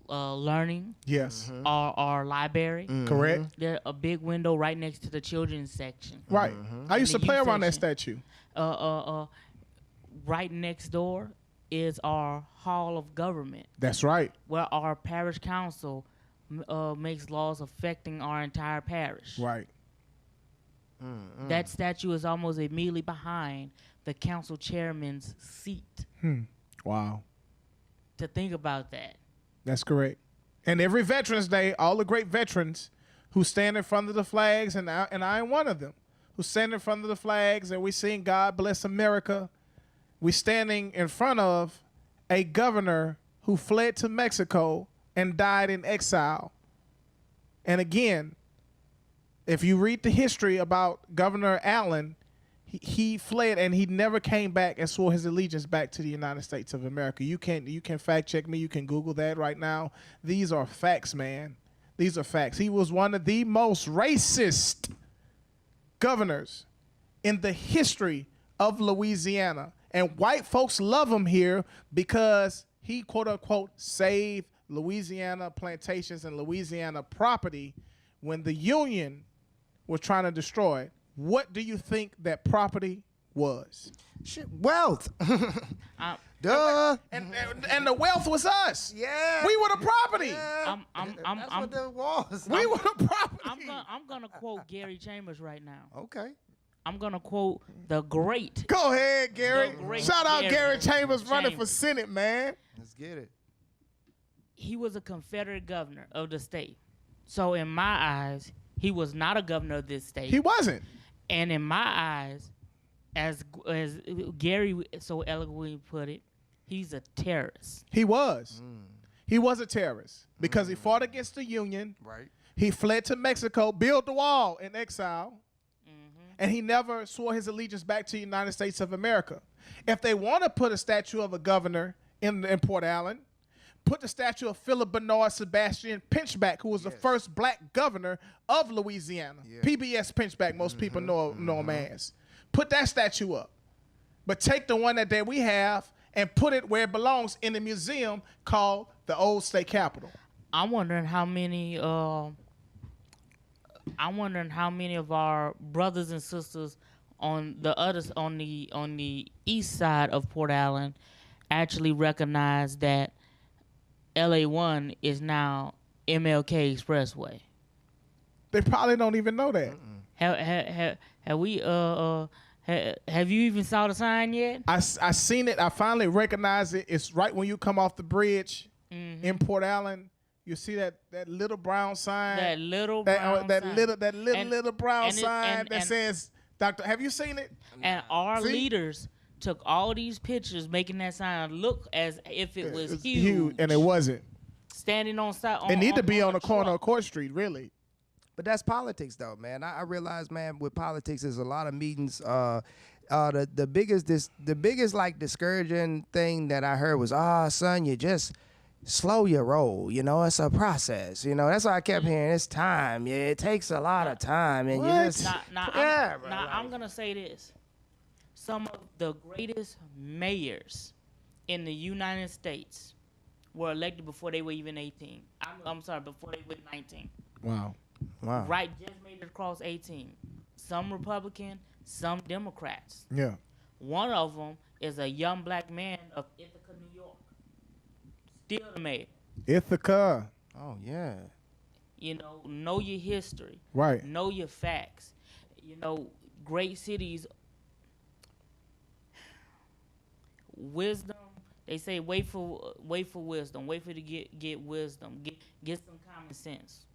Learning. Yes. Our library. Correct. There's a big window right next to the children's section. Right. I used to play around that statue. Right next door is our Hall of Government. That's right. Where our parish council makes laws affecting our entire parish. Right. That statue is almost immediately behind the council chairman's seat. Wow. To think about that. That's correct. And every Veterans Day, all the great veterans who stand in front of the flags, and I am one of them, who stand in front of the flags, and we sing God Bless America. We standing in front of a governor who fled to Mexico and died in exile. And again, if you read the history about Governor Allen, he fled and he never came back and swore his allegiance back to the United States of America. You can fact check me. You can Google that right now. These are facts, man. These are facts. He was one of the most racist governors in the history of Louisiana. And white folks love him here because he, quote unquote, saved Louisiana plantations and Louisiana property when the Union was trying to destroy it. What do you think that property was? Shit, wealth. Duh. And the wealth was us. Yeah. We were the property. Yeah. That's what that was. We were the property. I'm gonna quote Gary Chambers right now. Okay. I'm gonna quote the great. Go ahead, Gary. Shout out Gary Chambers running for Senate, man. Let's get it. He was a Confederate governor of the state. So in my eyes, he was not a governor of this state. He wasn't. And in my eyes, as Gary so eloquently put it, he's a terrorist. He was. He was a terrorist because he fought against the Union. Right. He fled to Mexico, built the wall in exile, and he never swore his allegiance back to the United States of America. If they want to put a statue of a governor in Port Allen, put the statue of Philip Bernard Sebastian Pinchback, who was the first black governor of Louisiana. Yeah. PBS Pinchback, most people know him as. Put that statue up. But take the one that we have and put it where it belongs in the museum called the Old State Capitol. I'm wondering how many of our brothers and sisters on the east side of Port Allen actually recognize that LA1 is now MLK Expressway. They probably don't even know that. Have you even saw the sign yet? I seen it. I finally recognized it. It's right when you come off the bridge in Port Allen. You see that little brown sign. That little brown sign that says Doctor. Have you seen it? And our leaders took all these pictures making that sign look as if it was huge. And it wasn't. Standing on side. It need to be on the corner of Court Street, really. But that's politics, though, man. I realize, man, with politics, there's a lot of meetings. The biggest like discouraging thing that I heard was, son, you just slow your roll. You know, it's a process. You know, that's what I kept hearing. It's time. Yeah, it takes a lot of time, and you just I'm gonna say this. Some of the greatest mayors in the United States were elected before they were even 18. I'm sorry, before they were 19. Wow. Right, just made it across 18. Some Republican, some Democrats. Yeah. One of them is a young black man of Ithaca, New York. Still the mayor. Ithaca. Oh yeah. You know your history. Right. Know your facts. Great cities. Wisdom. They say wait for wisdom. Wait for you to get wisdom. Get some common sense.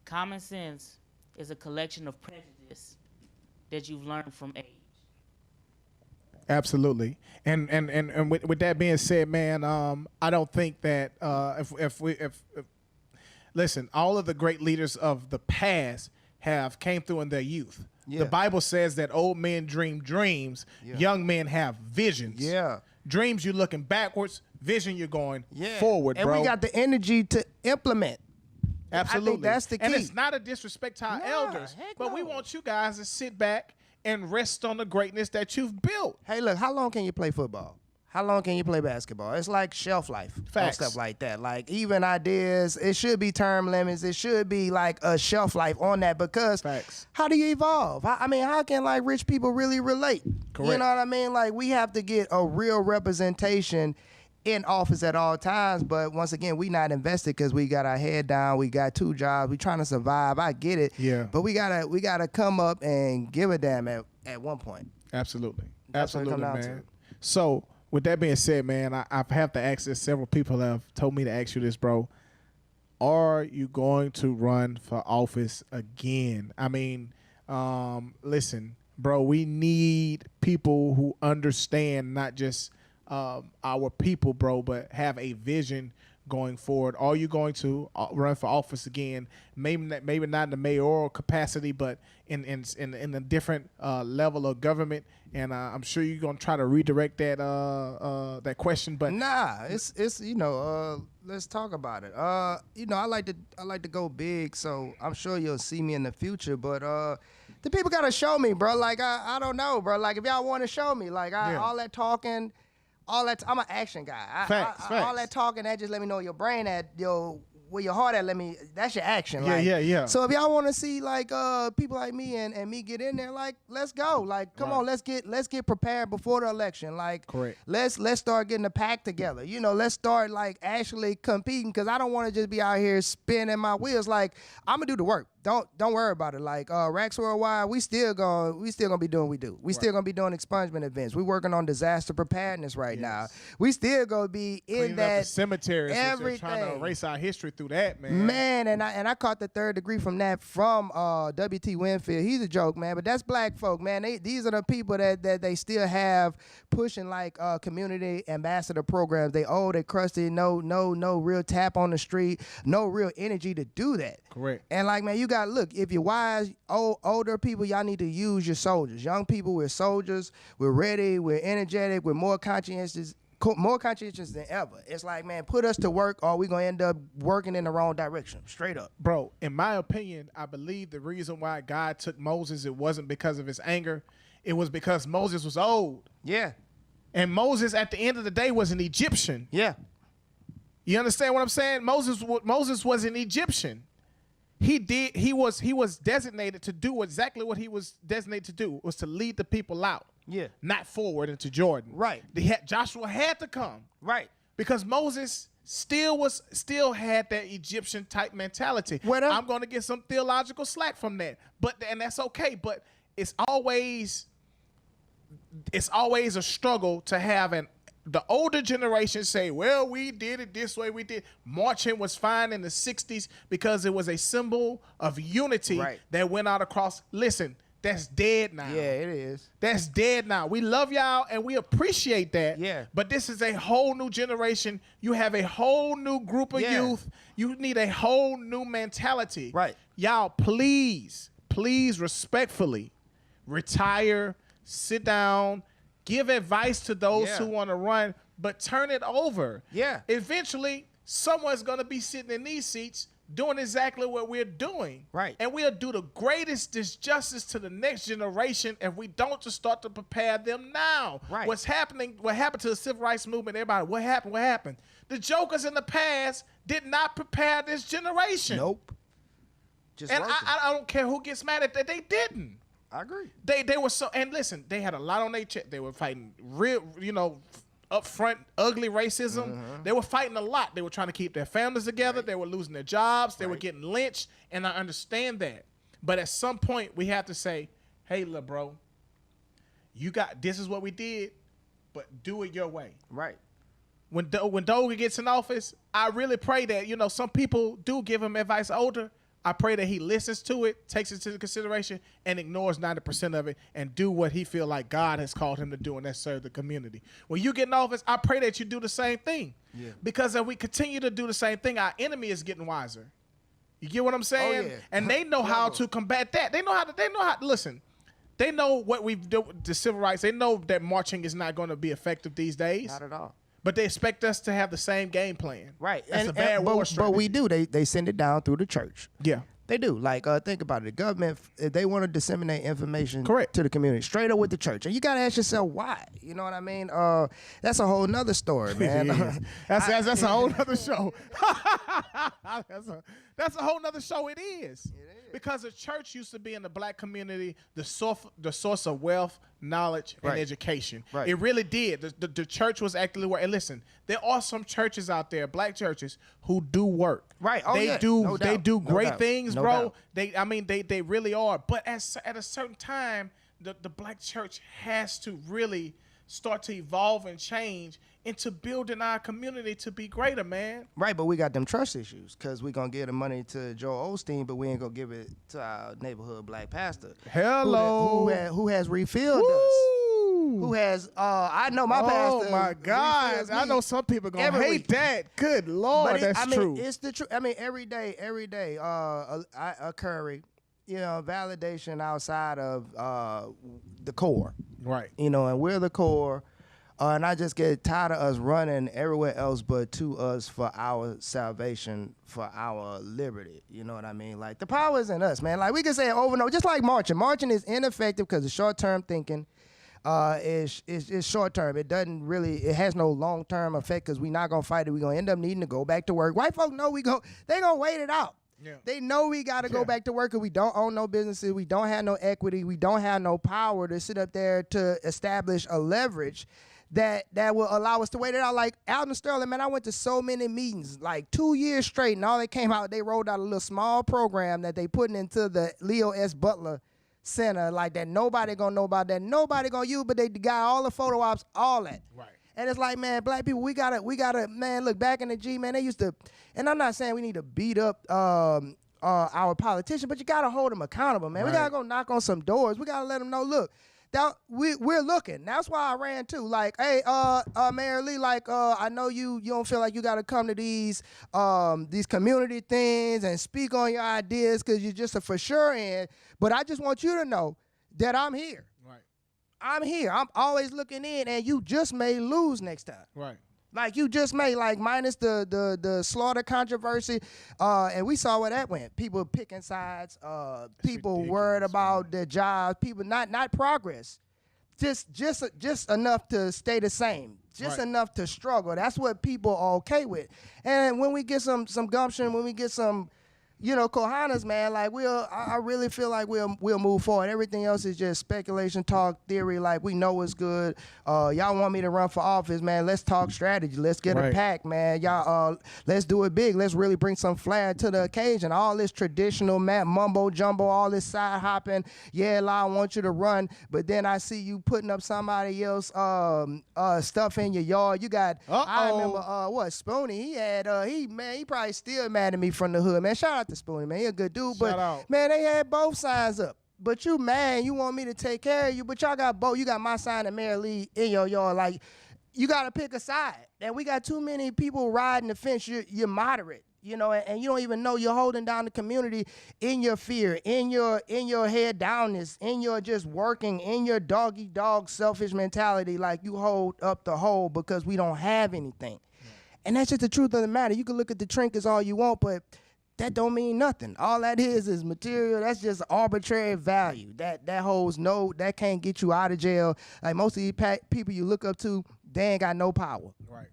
Common sense is a collection of prejudice that you've learned from age. Absolutely. And with that being said, man, I don't think that if listen, all of the great leaders of the past have came through in their youth. Yeah. The Bible says that old men dream dreams, young men have visions. Yeah. Dreams, you're looking backwards. Vision, you're going forward, and bro. we got the energy to implement. Absolutely. I think that's the key. And it's not a disrespect to our elders, but we want you guys to sit back and rest on the greatness that you've built. Hey, look, how long can you play football? How long can you play basketball? It's like shelf life and stuff like that. Like even ideas, it should be term limits. It should be like a shelf life on that because how do you evolve? I mean, how can like rich people really relate? Correct. You know what I mean? Like we have to get a real representation in office at all times. But once again, we not invested because we got our head down. We got 2 jobs. We trying to survive. I get it. Yeah. But we gotta come up and give a damn at one point. Absolutely. That's what it Absolutely, come down man. to. So with that being said, man, I have to ask this. Several people have told me to ask you this, bro. Are you going to run for office again? I mean, listen, bro, we need people who understand not just our people, bro, but have a vision going forward. Are you going to run for office again? Maybe not in the mayoral capacity, but in a different level of government. And I'm sure you're gonna try to redirect that question. But nah, it's let's talk about it. I like to go big, so I'm sure you'll see me in the future. But the people gotta show me, bro. Like I don't know, bro. Like if y'all want to show me, like all that talking. I'm an action guy. Facts. All that talking, that just let me know your brain at where your heart at. That's your action. Yeah. So if y'all want to see like people like me and me get in there, like let's go. Like come on, let's get prepared before the election. Like correct. Let's start getting the pack together. Let's start like actually competing because I don't want to just be out here spinning my wheels. Like I'm gonna do the work. Don't worry about it. Like Racks Worldwide, we still gonna be doing what we do. We still gonna be doing expungement events. We working on disaster preparedness right now. We still gonna be in cleaning that up the cemeteries. everything. Trying to erase our history through that, man. Man, and I caught the 3rd degree from that from W.T. Winfield. He's a joke, man, but that's black folk, man. These are the people that they still have pushing like community ambassador programs. They crusty, no real tap on the street, no real energy to do that. Correct. And like, man, you got to look, if you're wise, older people, y'all need to use your soldiers. Young people, we're soldiers. We're ready. We're energetic. We're more conscientious than ever. It's like, man, put us to work or we're going to end up working in the wrong direction. Straight up. Bro, in my opinion, I believe the reason why God took Moses, it wasn't because of his anger. It was because Moses was old. Yeah. And Moses, at the end of the day, was an Egyptian. Yeah. You understand what I'm saying? Moses was an Egyptian. He was designated to do exactly what he was designated to do, was to lead the people out. Yeah. Not forward into Jordan. Right. Joshua had to come. Right. Because Moses still had that Egyptian type mentality. I'm going to get some theological slack from that. And that's okay, but it's always a struggle to have the older generation say, well, we did it this way, we did. Marching was fine in the 60s because it was a symbol of unity that went out across. Listen, that's dead now. Yeah, it is. That's dead now. We love y'all and we appreciate that. Yeah. But this is a whole new generation. You have a whole new group of youth. You need a whole new mentality. Right. Y'all, please respectfully retire, sit down, give advice to those who want to run, but turn it over. Yeah. Eventually, someone's going to be sitting in these seats doing exactly what we're doing. Right. And we'll do the greatest disjustice to the next generation if we don't just start to prepare them now. Right. What happened to the civil rights movement, everybody, what happened? The jokers in the past did not prepare this generation. Nope. Just and working. I don't care who gets mad at that. They didn't. I agree. They were so, and listen, they had a lot on their chest. They were fighting real, upfront, ugly racism. Mm-hmm. They were fighting a lot. They were trying to keep their families together. Right. They were losing their jobs. They were getting lynched, and I understand that. But at some point, we have to say, hey, little bro, this is what we did, but do it your way. Right. When Doga gets in office, I really pray that, some people do give him advice older. I pray that he listens to it, takes it into consideration, and ignores 90% of it and do what he feel like God has called him to do, and that's serve the community. When you get in office, I pray that you do the same thing. Yeah. Because if we continue to do the same thing, our enemy is getting wiser. You get what I'm saying? Oh, yeah. And they know how to combat that. They know how to listen. They know what we've done with the civil rights. They know that marching is not going to be effective these days. Not at all. But they expect us to have the same game plan. Right. That's a bad war strategy. But we do. They send it down through the church. Yeah. They do. Like, think about it. The government, if they want to disseminate information Correct. to the community, straight up with the church. And you got to ask yourself why. You know what I mean? That's a whole nother story, man. That's a whole nother show. That's a whole nother show. It is. Because the church used to be in the black community the source of wealth, knowledge, and education. Right. It really did. The church was actually where. And listen, there are some churches out there, black churches, who do work. Right. Oh, they do great things, bro. Doubt. They really are. But at a certain time, the black church has to really start to evolve and change into building our community to be greater, man. Right, but we got them trust issues because we're going to give the money to Joel Osteen, but we ain't going to give it to our neighborhood black pastor. Hello. Who has refilled us. Who has, I know my pastor. Oh, my God. I know some people going to hate that. Good Lord, that's true. It's the truth. I mean, every day, a Curry, validation outside of the core. Right. And we're the core. And I just get tired of us running everywhere else but to us for our salvation, for our liberty. You know what I mean? Like, the power is in us, man. Like, we can say it over and over, just like marching. Marching is ineffective because the short-term thinking is short-term. It has no long-term effect because we're not going to fight it. We're going to end up needing to go back to work. White folk know they going to wait it out. Yeah. They know we got to go back to work because we don't own no businesses. We don't have no equity. We don't have no power to sit up there to establish a leverage that will allow us to wait it out. Like Alton Sterling, man, I went to so many meetings, like 2 years straight, and all they came out, they rolled out a little small program that they put into the Leo S. Butler Center, like that nobody gonna know about, that nobody gonna use, but they got all the photo ops, all that. Right. And it's like, man, black people, we gotta, man, look, back in the G, man, they used to, and I'm not saying we need to beat up our politicians, but you gotta hold them accountable, man. Right. We gotta go knock on some doors. We gotta let them know, look, that we're looking. That's why I ran too. Like, hey, Mayor Lee, like, I know you don't feel like you got to come to these community things and speak on your ideas because you're just a for sure end. But I just want you to know that I'm here. Right. I'm here. I'm always looking in, and you just may lose next time. Right. Like, you just may, like, minus the slaughter controversy, and we saw where that went. People picking sides, people worried about their jobs, people not progress, just enough to stay the same, just enough to struggle. That's what people are okay with. And when we get some gumption, when we get some, cojones, man, like I really feel like we'll move forward. Everything else is just speculation, talk, theory. Like, we know it's good. Y'all want me to run for office, man? Let's talk strategy. Let's get a pack, man. Y'all, let's do it big. Let's really bring some flair to the occasion. All this traditional mumbo jumbo, all this side hopping. Yeah, I want you to run, but then I see you putting up somebody else stuff in your yard. You got. I remember Spoonie. He had he probably still mad at me from the hood, man. Shout out to Spoonie, man. He a good dude. But man, they had both signs up. But you, man, you want me to take care of you, but y'all got both. You got my sign and Mayor Lee in your yard. Like, you got to pick a side. And we got too many people riding the fence. You're moderate, and you don't even know you're holding down the community in your fear, in your head downness, in your just working, in your dog selfish mentality. Like, you hold up the whole because we don't have anything. And that's just the truth of the matter. You can look at the trinkets all you want, but that don't mean nothing. All that is material. That's just arbitrary value. That holds no, that can't get you out of jail. Like most of these people you look up to, they ain't got no power. Right.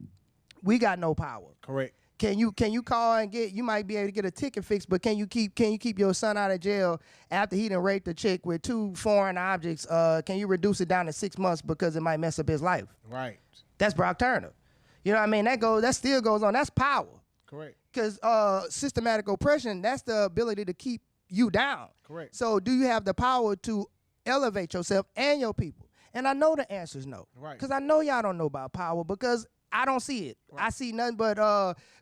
We got no power. Correct. Can you call and you might be able to get a ticket fixed, but can you keep your son out of jail after he done raped a chick with 2 foreign objects? Can you reduce it down to 6 months because it might mess up his life? Right. That's Brock Turner. You know what I mean? That still goes on. That's power. Correct. Because systematic oppression, that's the ability to keep you down. Correct. So do you have the power to elevate yourself and your people? And I know the answer is no. Right. Because I know y'all don't know about power because I don't see it. Right. I see nothing but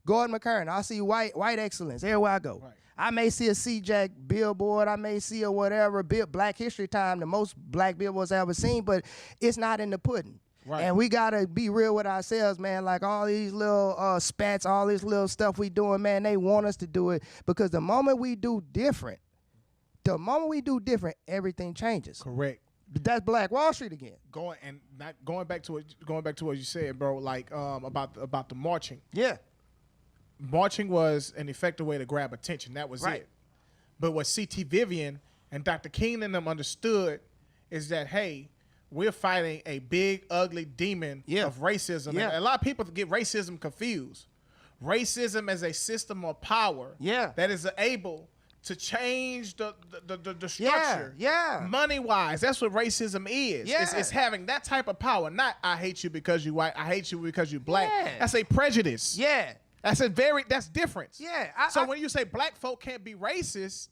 Gordon McKern. I see white excellence everywhere I go. Right. I may see a C-Jack billboard. I may see a whatever, Black History Time, the most black billboards I've ever seen, but it's not in the pudding. Right. And we got to be real with ourselves, man. Like all these little spats, all this little stuff we doing, man, they want us to do it because the moment we do different, everything changes. Correct. That's Black Wall Street again. Going back to what you said, bro. Like about the marching. Yeah. Marching was an effective way to grab attention. That was right. it. But what C.T. Vivian and Dr. King and them understood is that, hey, we're fighting a big, ugly demon of racism. Yeah. And a lot of people get racism confused. Racism is a system of power that is able to change the structure. Yeah. Money-wise, that's what racism is. Yeah. It's having that type of power. Not I hate you because you white, I hate you because you black. Yeah. That's a prejudice. Yeah. That's different. Yeah. So when you say black folk can't be racist,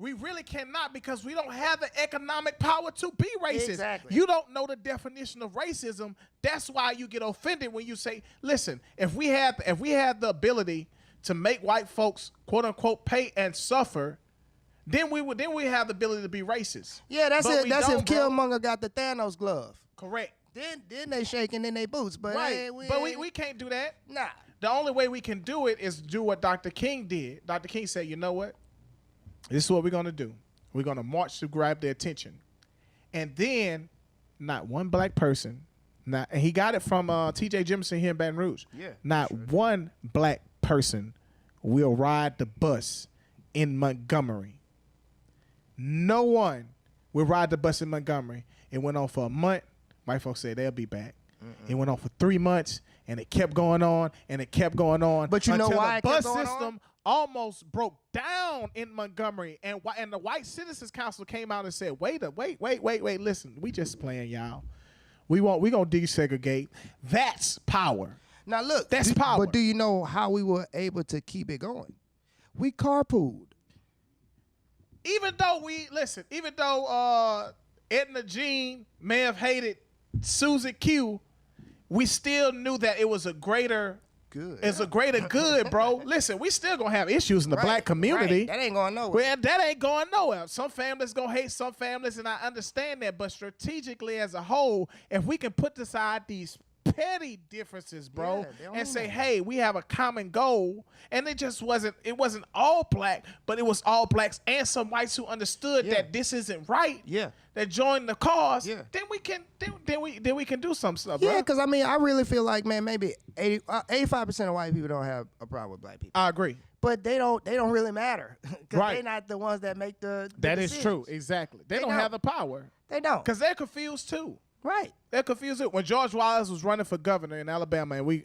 we really cannot because we don't have the economic power to be racist. Exactly. You don't know the definition of racism. That's why you get offended when you say, listen, if we had the ability to make white folks, quote unquote, pay and suffer, then we have the ability to be racist. Yeah, that's but it. That's if Killmonger got the Thanos glove. Correct. Then they shaking in their boots. But right. We can't do that. Nah. The only way we can do it is do what Dr. King did. Dr. King said, you know what? This is what we're going to do. We're going to march to grab their attention. And then not one black person, and he got it from T.J. Jemison here in Baton Rouge. Yeah, not one black person will ride the bus in Montgomery. No one will ride the bus in Montgomery. It went on for a month. White folks said they'll be back. It went on for 3 months, and it kept going on, and it kept going on. But you know why the bus system almost broke down in Montgomery, and the White Citizens Council came out and said, wait, listen, we just playing, y'all. We gonna desegregate. That's power. Now look, that's power. But do you know how we were able to keep it going? We carpooled. Even though Edna Jean may have hated Susie Q, we still knew that it was a greater good. It's a greater good, bro. Listen, we still gonna have issues in the black community. Right. That ain't going nowhere. Well, that ain't going nowhere. Some families gonna hate some families, and I understand that. But strategically, as a whole, if we can put aside these petty differences, bro, and say, hey, we have a common goal, and it wasn't all black, but it was all blacks and some whites who understood that this isn't right. Yeah. That joined the cause. Yeah. Then we can do some stuff, bro. Yeah, because I mean, I really feel like, man, maybe 85% of white people don't have a problem with black people. I agree. But they don't really matter. Because they're not the ones that make the That decisions. is true. Exactly. They don't have the power. They don't. Because they're confused too. Right. They're confused. When George Wallace was running for governor in Alabama, and we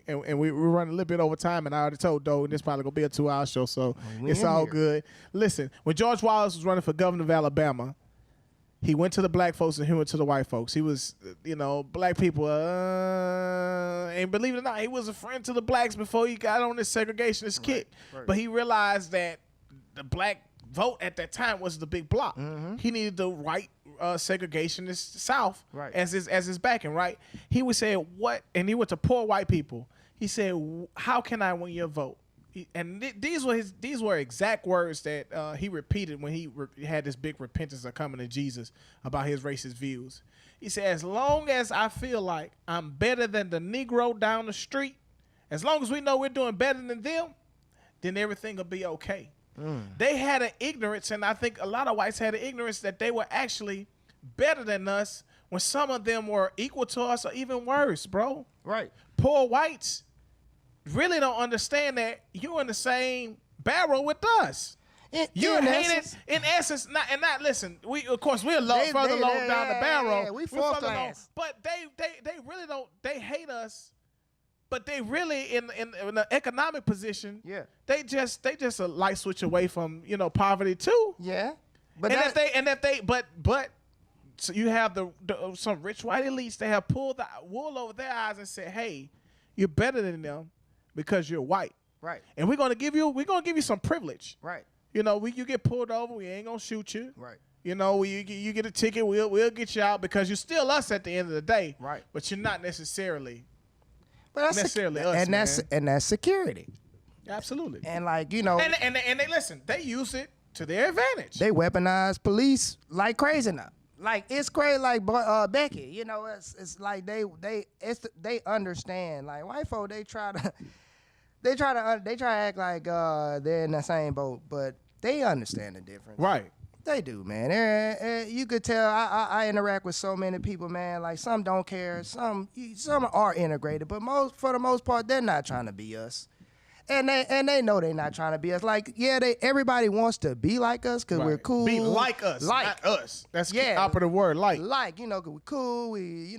were running a little bit over time, and I already told Doe, and this probably gonna be a 2-hour show, so it's all good. Listen, when George Wallace was running for governor of Alabama, he went to the black folks and he went to the white folks. He was, black people, and believe it or not, he was a friend to the blacks before he got on this segregationist kick. Right. But he realized that the black vote at that time was the big block. Mm-hmm. He needed the white segregationist South as his backing, right? He would say, what? And he went to poor white people. He said, how can I win your vote? And these were exact words that he repeated when he had this big repentance of coming to Jesus about his racist views. He said, as long as I feel like I'm better than the Negro down the street, as long as we know we're doing better than them, then everything will be okay. They had an ignorance, and I think a lot of whites had an ignorance that they were actually better than us when some of them were equal to us or even worse, bro. Right. Poor whites really don't understand that you're in the same barrel with us. You hate it in essence. Not listen. We of course we're further along down the barrel. Yeah, we fourth class. But they really don't. They hate us. But they really in an economic position. Yeah. They just a light switch away from poverty too. Yeah. But so you have some rich white elites. They have pulled the wool over their eyes and said, "Hey, you're better than them because you're white." Right. And we're gonna give you some privilege. Right. You get pulled over, we ain't gonna shoot you. Right. You get a ticket, we'll get you out because you're still us at the end of the day. Right. But you're not necessarily. But that's necessarily us, and that's security. Absolutely. And and they listen. They use it to their advantage. They weaponize police like crazy now. Like it's crazy. Like Becky, it's like they understand. Like white folk, they try to act like they're in the same boat, but they understand the difference. Right. They do, man. You could tell. I interact with so many people, man. Like some don't care, some are integrated, but for the most part, they're not trying to be us, and they know they're not trying to be us. Like everybody wants to be like us because we're cool. Be like us, not us. That's the operative word. Like, 'cause we're cool. We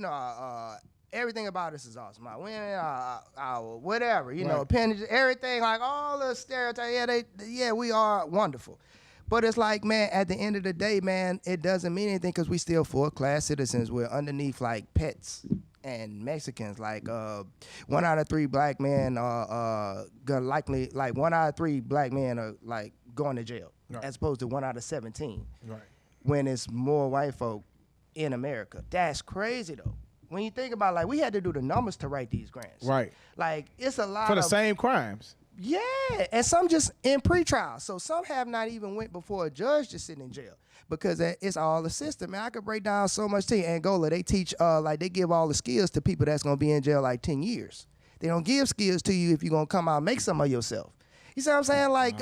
everything about us is awesome. Our women, our whatever, appendages, everything, like all the stereotypes. We are wonderful. But it's like, man, at the end of the day, man, it doesn't mean anything because we still fourth-class citizens. We're underneath, like, pets and Mexicans. Like, 1 out of 3 black men are gonna likely, like, 1 out of 3 black men are, like, going to jail, as opposed to 1 out of 17. Right. When it's more white folk in America. That's crazy, though. When you think about, like, we had to do the numbers to write these grants. Right. Like, it's a lot for the same crimes. Yeah, and some just in pretrial. So some have not even went before a judge to sit in jail because it's all a system. Man, I could break down so much to you. Angola, they teach, they give all the skills to people that's going to be in jail like 10 years. They don't give skills to you if you're going to come out and make some of yourself. You see what I'm saying? Like,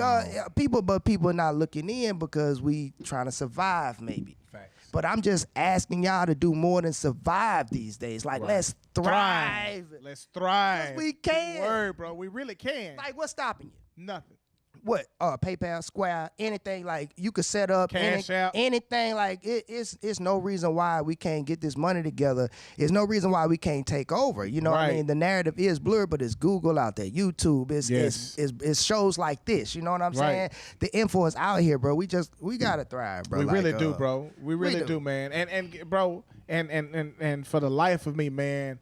people are not looking in because we trying to survive maybe. Facts. But I'm just asking y'all to do more than survive these days. Like, let's thrive. Let's thrive. Yes, we can. Good word, bro. We really can. Like, what's stopping you? Nothing. What? PayPal, Square, anything. Like, you could set up Cash App. Anything. Like, it's no reason why we can't get this money together. There's no reason why we can't take over. You know what I mean? The narrative is blurred, but it's Google out there, YouTube. It's shows like this. You know what I'm saying? The info is out here, bro. We gotta thrive, bro. We really do, bro. We really do, man. And bro, and for the life of me, man.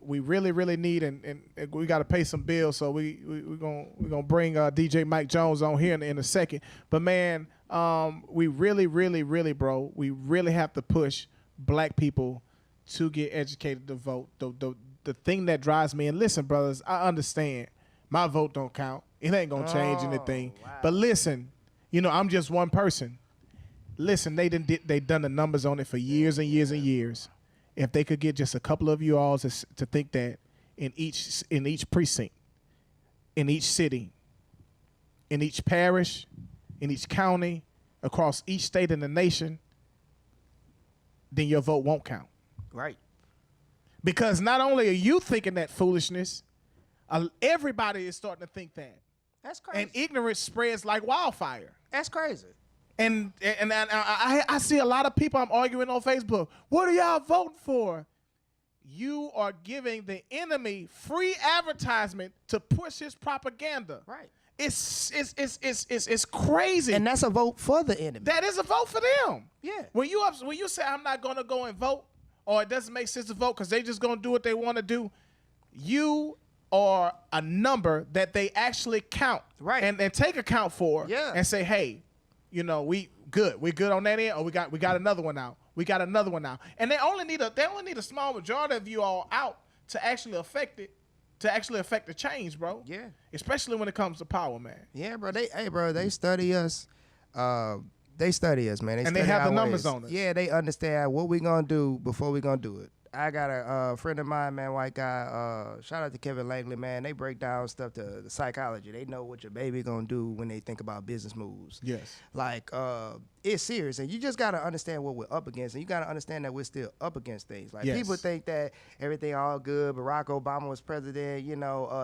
We really need and we got to pay some bills, so we're gonna bring DJ Mike Jones on here in a second. But man, we really, bro, we really have to push black people to get educated to vote. The thing that drives me, and listen, brothers, I understand my vote don't count. It ain't gonna change anything. Wow. But listen, I'm just one person. Listen, they done the numbers on it for years and years and years. If they could get just a couple of you all to think that in each precinct, in each city, in each parish, in each county, across each state in the nation, then your vote won't count. Right. Because not only are you thinking that foolishness, everybody is starting to think that. That's crazy. And ignorance spreads like wildfire. That's crazy. And I see a lot of people I'm arguing on Facebook. What are y'all voting for? You are giving the enemy free advertisement to push his propaganda. Right. It's crazy. And that's a vote for the enemy. That is a vote for them. Yeah. When you say I'm not gonna go and vote, or it doesn't make sense to vote because they just gonna do what they want to do, you are a number that they actually count. Right. And take account for. Yeah. And say, hey, we good on that end, or we got another one out. We got another one out. And they only need a small majority of you all out to actually affect it, to actually affect the change, bro. Yeah. Especially when it comes to power, man. Yeah, bro. They study us. They study us, man. They have the numbers on it. Yeah, they understand what we gonna do before we gonna do it. I got a friend of mine, man, white guy. Shout out to Kevin Langley, man. They break down stuff to the psychology. They know what your baby gonna do when they think about business moves. Yes. Like, it's serious, and you just gotta understand what we're up against, and you gotta understand that we're still up against things. Like, people think that everything all good. Barack Obama was president.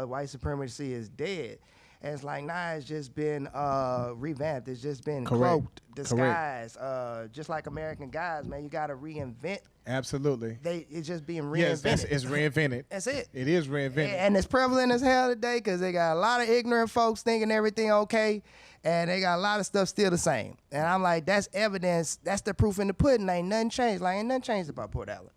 White supremacy is dead. And it's like, nah, it's just been revamped. It's just been Correct. cloaked, disguised. Just like American Gods, man, you got to reinvent. Absolutely. It's just being reinvented. Yes, it's reinvented. That's it. It is reinvented. And it's prevalent as hell today because they got a lot of ignorant folks thinking everything okay, and they got a lot of stuff still the same. And I'm like, that's evidence. That's the proof in the pudding. Ain't nothing changed. Like, ain't nothing changed about Port Allen.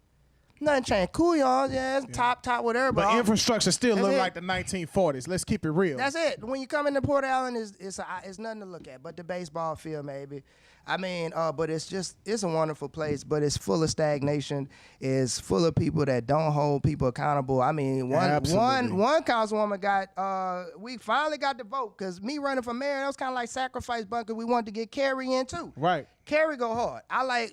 Nothing changed. Cool, y'all. Yeah, it's top, whatever. But infrastructure still look like the 1940s. Let's keep it real. That's it. When you come into Port Allen, it's nothing to look at but the baseball field, maybe. I mean, but it's a wonderful place, but it's full of stagnation. It's full of people that don't hold people accountable. I mean, one councilwoman we finally got the vote because me running for mayor, that was kind of like sacrifice bunker. We wanted to get Carrie in too. Right. Carrie go hard.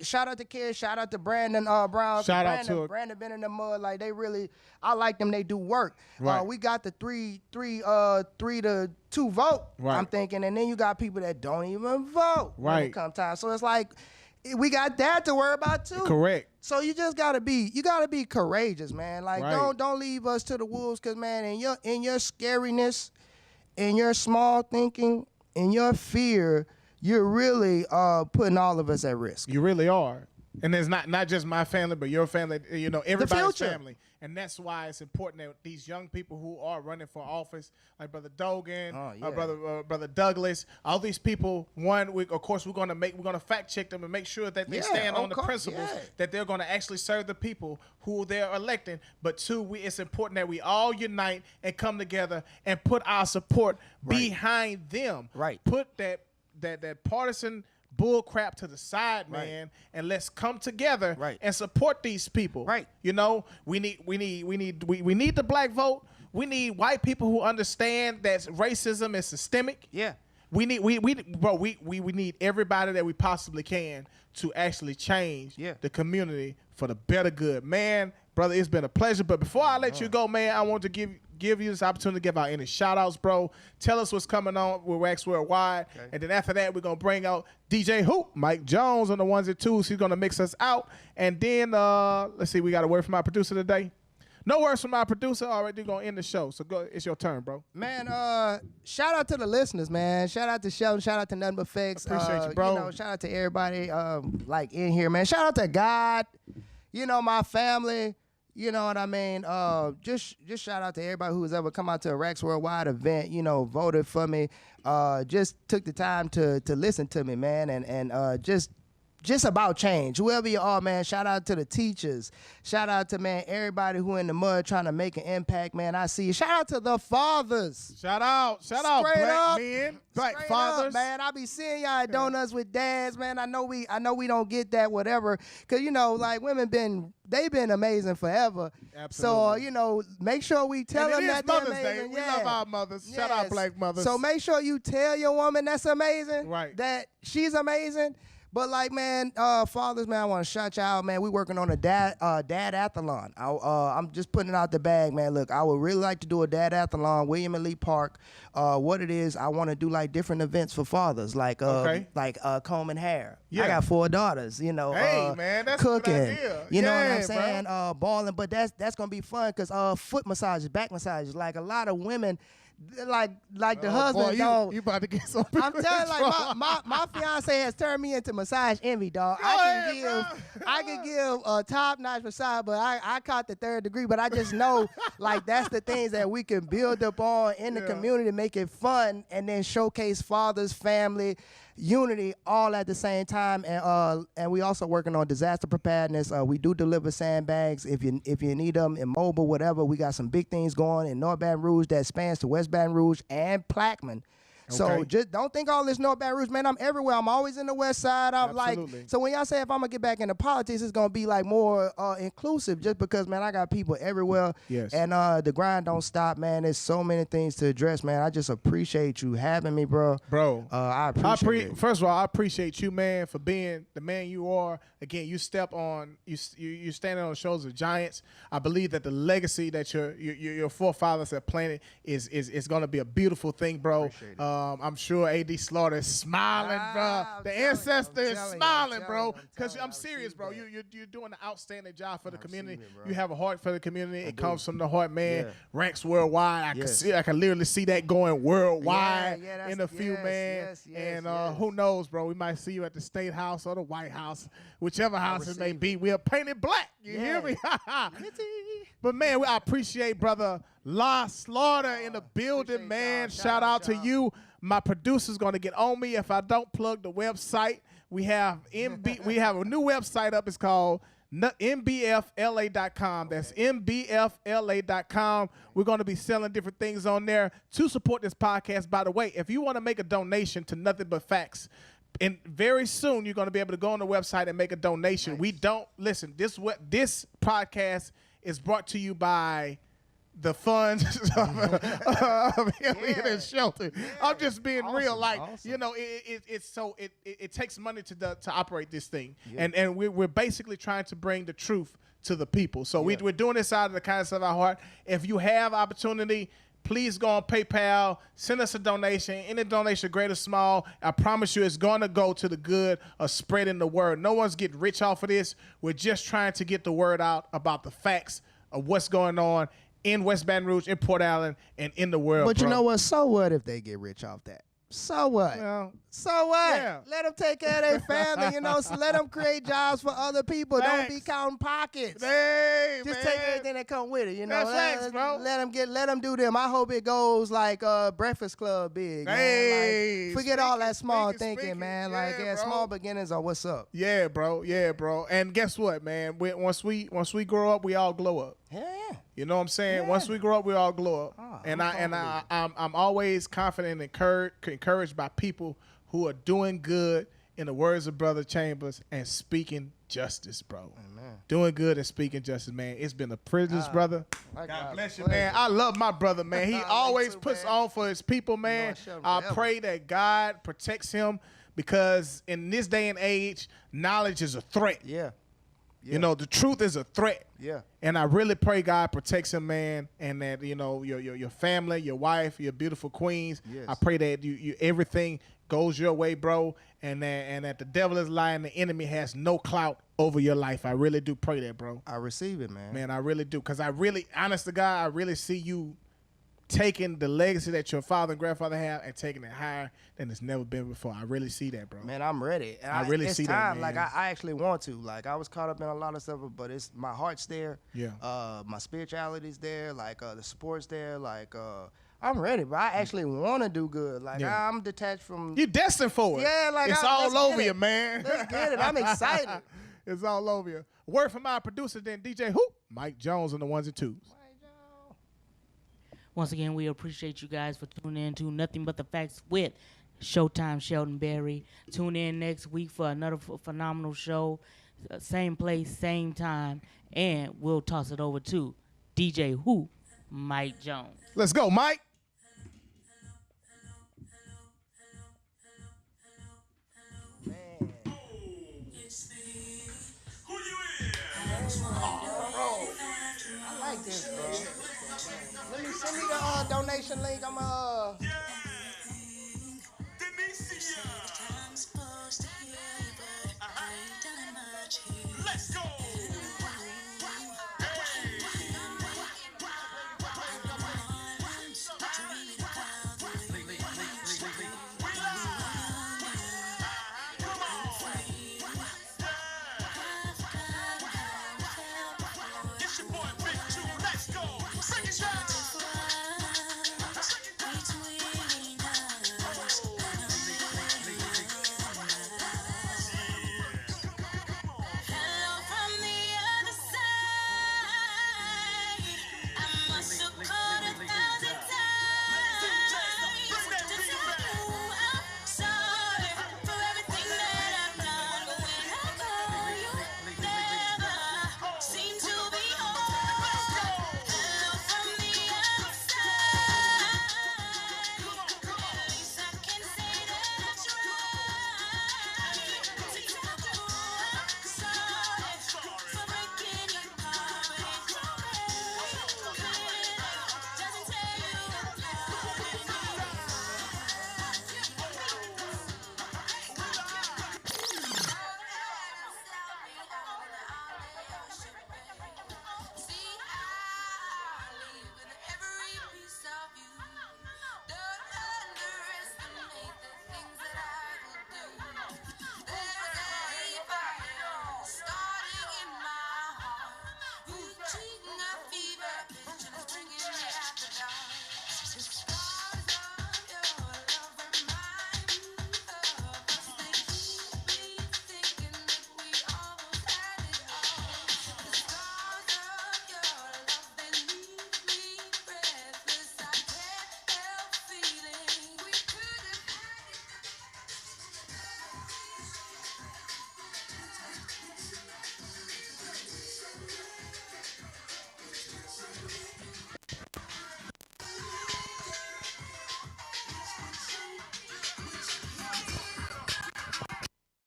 Shout out to Carrie, shout out to Brandon Brown. Brandon been in the mud. Like they really, I like them. They do work. Right. We got the 3-2 vote. Right. I'm thinking, and then you got people that don't even vote when Right. it come time. So it's like we got that to worry about too. Correct. So you just gotta be courageous, man. Like Right. don't leave us to the wolves, cause man, in your scariness, in your small thinking, in your fear, you're really putting all of us at risk. You really are. And it's not just my family, but your family, everybody's future. family. And that's why it's important that these young people who are running for office, like Brother Dogan, Brother Douglas, all these people, of course, we're gonna fact check them and make sure that they stand on the principles that they're gonna actually serve the people who they're electing. But two, it's important that we all unite and come together and put our support behind them. Right. Put that partisan bull crap to the side, man, and let's come together and support these people. Right. We need the black vote. We need white people who understand that racism is systemic. Yeah. We need everybody that we possibly can to actually change the community for the better good. Man, brother, it's been a pleasure. But before I let you go, man, I want to give you this opportunity to give out any shout outs, bro. Tell us what's coming on with Wax Worldwide. Okay. And then after that, we're going to bring out DJ Hoop, Mike Jones on the ones and twos. He's going to mix us out. And then, let's see, we got a word from our producer today. No words from our producer. All right, they're going to end the show. So go. It's your turn, bro. Man, shout out to the listeners, man. Shout out to Shelton. Shout out to Nothing But Facts. Appreciate you, bro. Shout out to everybody in here, man. Shout out to God, my family. You know what I mean? Just shout out to everybody who's ever come out to a Rax Worldwide event, voted for me, just took the time to listen to me, man, and just about change. Whoever you are, man, shout out to the teachers. Shout out to, man, everybody who in the mud trying to make an impact, man. I see you. Shout out to the fathers. Shout out, black men, black fathers. Man, I be seeing y'all at donuts with dads, man. I know we don't get that, whatever. Because, like, women they've been amazing forever. Absolutely. So, make sure we tell them that they're Mother's amazing. Day. We love our mothers. Shout out black mothers. So make sure you tell your woman that's amazing. Right. That she's amazing. But like, man, fathers, man, I want to shout you out, man. We working on a dad-athlon. I'm just putting it out the bag, man. Look, I would really like to do a dad-athlon, William and Lee Park. What it is, I want to do like different events for fathers, like combing hair. Yeah. I got 4 daughters, Hey, man, that's cooking. a good idea. You know what I'm saying? Balling, but that's gonna be fun because foot massages, back massages, like a lot of women. Like the husband, boy, you about to get some. I'm telling you, like my fiance has turned me into massage envy, dog. I can give a top notch massage, but I caught the 3rd degree. But I just know, like, that's the things that we can build up on in the community, make it fun, and then showcase fathers, family, unity all at the same time. And we also working on disaster preparedness. We do deliver sandbags if you need them in mobile, whatever. We got some big things going in North Baton Rouge that spans to West Baton Rouge and Plaquemine. So just don't think all this North Baton Rouge, man. I'm everywhere. I'm always in the West Side. I'm Absolutely. like, so when y'all say if I'm gonna get back into politics, it's gonna be like more inclusive, just because, man, I got people everywhere. Yes. And the grind don't stop, man. There's so many things to address, man. I just appreciate you having me, bro. I appreciate it. First of all, I appreciate you, man, for being the man you are. Again, you standing on the shoulders of giants. I believe that the legacy that your forefathers have planted is going to be a beautiful thing, bro. I'm sure AD Slaughter is smiling, bro. The ancestor is smiling, bro. Because I'm serious, bro. You're doing an outstanding job for the community. You have a heart for the community. It comes from the heart, man. Ranks worldwide. I can literally see that going worldwide in a few, man. And who knows, bro? We might see you at the State House or the White House, whichever house it may be. We'll paint it black. You hear me? But man, I appreciate brother La Slaughter in the building, man. Shout out to you. My producer's gonna get on me if I don't plug the website. We have we have a new website up. It's called mbfla.com. That's mbfla.com. We're going to be selling different things on there to support this podcast. By the way, if you want to make a donation to Nothing But Facts, and very soon you're going to be able to go on the website and make a donation. Nice. We don't listen. This podcast is brought to you by the funds of Elliot and Shelton. I'm just being real, like you know, it takes money to operate this thing, and we're basically trying to bring the truth to the people. So we're doing this out of the kindness of our heart. If you have opportunity, please go on PayPal, send us a donation. Any donation, great or small, I promise you it's going to go to the good of spreading the word. No one's getting rich off of this. We're just trying to get the word out about the facts of what's going on in West Baton Rouge, in Port Allen, and in the world. But you know what? So what if they get rich off that? So what? Well, so what? Yeah. Let them take care of their family, you know. So let them create jobs for other people. Thanks. Don't be counting pockets. Hey, Just man. take everything that come with it, you know. That's facts, bro. Let them do them. I hope it goes like Breakfast Club big. Hey, man. Like, forget all that small thinking, man. Like bro. small beginnings are what's up. Yeah, bro. Yeah, bro. And guess what, man? Once we grow up, we all glow up. Hell yeah. You know what I'm saying? Yeah. Once we grow up, we all glow up. Oh, I'm always confident and encouraged by people who are doing good, in the words of Brother Chambers, and speaking justice, bro. Amen. Doing good and speaking justice, man. It's been a privilege, brother. God Bless you, man. I love my brother, man. He always too, puts man. on for his people, man. I pray that God protects him, because in this day and age, knowledge is a threat. Yeah. You know, the truth is a threat. Yeah. And I really pray God protects him, man, and that, you know, your family, your wife, your beautiful queens. Yes. I pray that you everything goes your way, bro, and that the devil is lying, the enemy has no clout over your life. I really do pray that, bro. I receive it, man. Man, I really do, because I really, honest to God, I really see you taking the legacy that your father and grandfather have and taking it higher than it's never been before. I really see that, bro. Man, I'm ready. And I really see that, man. Like, I actually want to. Like, I was caught up in a lot of stuff, but it's my heart's there. Yeah. My spirituality's there. Like, the sport's there. Like, I'm ready, but I actually want to do good. Like, I'm detached from. You destined for it. Yeah, like, it's all over you, man. Let's get it. I'm excited. It's all over you. Word from my producer, then DJ Hoop, Mike Jones on the ones and twos. Once again, we appreciate you guys for tuning in to Nothing But the Facts with Showtime Shelton Berry. Tune in next week for another phenomenal show. Same place, same time. And we'll toss it over to DJ Who, Mike Jones. Let's go, Mike. I like this, bro. Send me the donation link. I'm